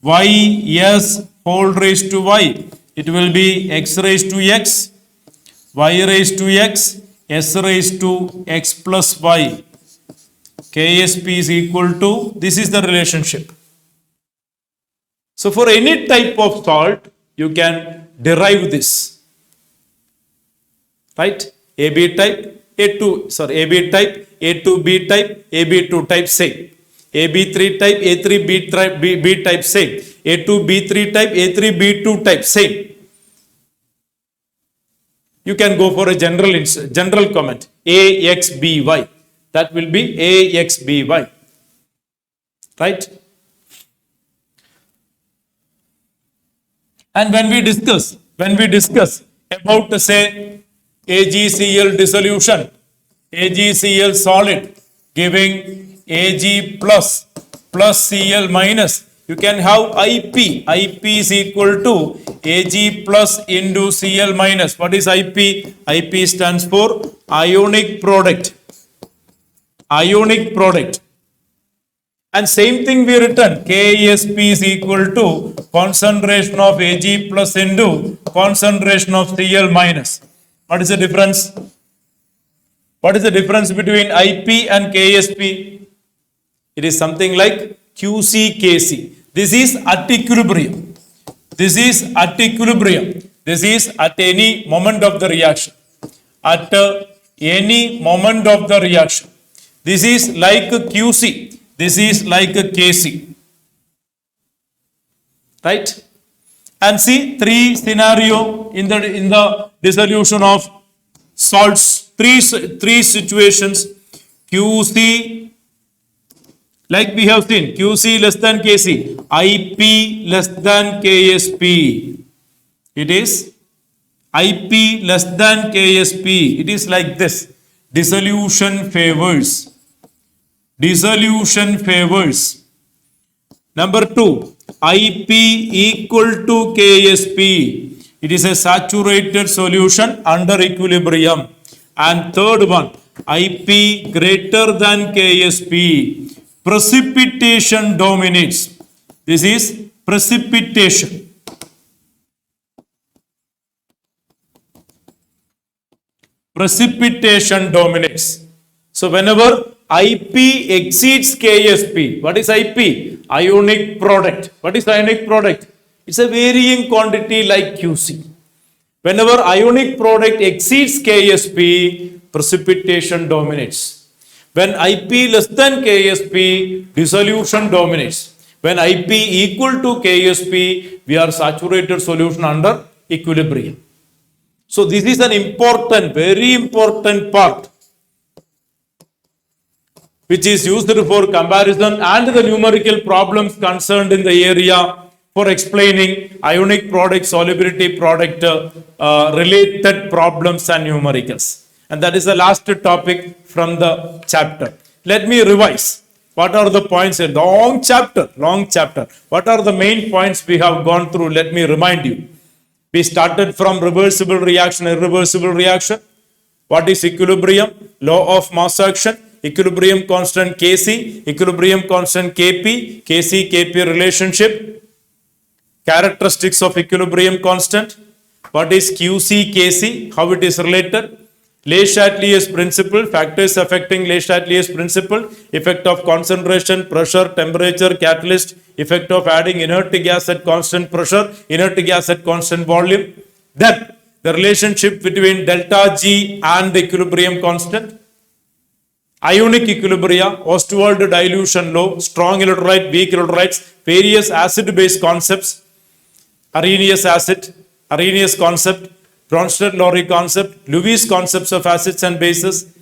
Speaker 1: YS whole raised to Y. It will be X raised to X, Y raised to X, S raised to X plus Y. KSP is equal to, this is the relationship. So for any type of salt, you can derive this. Right? AB type, AB type, A2B type, AB2 type same. AB3 type, A3B type, B type same. A2B3 type, A3B2 type same. You can go for a general comment. AXBY. That will be AXBY. Right? And when we discuss about, say, AgCl dissolution, AgCl solid giving Ag plus Cl minus, you can have IP. IP is equal to Ag plus into Cl minus. What is IP? IP stands for ionic product. Ionic product. And same thing we written, KSP is equal to concentration of Ag plus into concentration of Cl minus. What is the difference? What is the difference between IP and KSP? It is something like QC-KC. This is at equilibrium. This is at equilibrium. This is at any moment of the reaction. At any moment of the reaction. This is like QC. This is like KC. Right? And see three scenario in the dissolution of salts. Three situations. QC, like we have seen, QC less than KC, IP less than KSP. It is IP less than KSP. It is like this. Dissolution favors. Dissolution favors. Number 2, IP equal to KSP. It is a saturated solution under equilibrium. And third one, IP greater than KSP. Precipitation dominates. This is precipitation. Precipitation dominates. So whenever IP exceeds KSP, what is IP? Ionic product. What is ionic product? It's a varying quantity like QC. Whenever ionic product exceeds KSP, precipitation dominates. When IP less than KSP, dissolution dominates. When IP equal to KSP, we are saturated solution under equilibrium. So this is an important, very important part which is used for comparison and the numerical problems concerned in the area for explaining ionic product, solubility product related problems and numericals. And that is the last topic from the chapter. Let me revise. What are the points? A long chapter. What are the main points we have gone through? Let me remind you. We started from reversible reaction, irreversible reaction. What is equilibrium? Law of mass action. Equilibrium constant Kc, equilibrium constant Kp, Kc-Kp relationship. Characteristics of equilibrium constant. What is Qc-Kc? How it is related? Le Chatelier's principle, factors affecting Le Chatelier's principle, effect of concentration, pressure, temperature, catalyst, effect of adding inert gas at constant pressure, inert gas at constant volume. Then the relationship between delta G and the equilibrium constant. Ionic equilibria, Ostwald dilution law, strong electrolyte, weak electrolytes, various acid-base concepts, Arrhenius acid, Arrhenius concept, Bronsted-Lowry concept, Lewis concepts of acids and bases,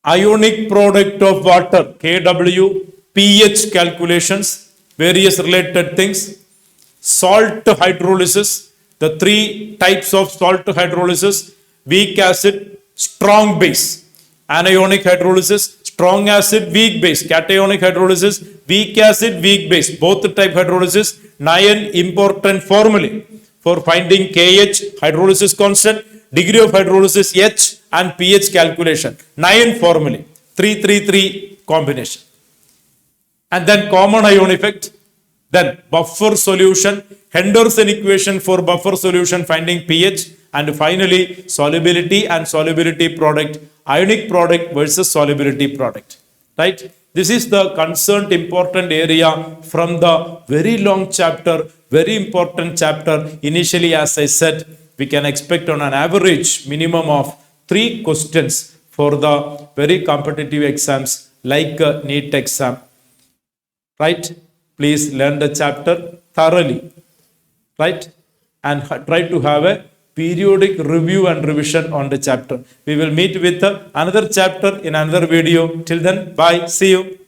Speaker 1: ionic product of water, Kw, pH calculations, various related things, salt hydrolysis, the three types of salt hydrolysis, weak acid, strong base, anionic hydrolysis, strong acid, weak base, cationic hydrolysis, weak acid, weak base, both type hydrolysis, 9 important formulae for finding KH, hydrolysis constant, degree of hydrolysis H and pH calculation. 9 formulae, 3-3-3 combination. And then common ion effect, then buffer solution, Henderson equation for buffer solution finding pH, and finally solubility and solubility product, ionic product versus solubility product. Right? This is the concerned important area from the very long chapter, very important chapter. Initially, as I said, we can expect on an average minimum of 3 questions for the very competitive exams like NEET exam. Right? Please learn the chapter thoroughly. Right? And try to have a periodic review and revision on the chapter. We will meet with another chapter in another video. Till then, bye. See you.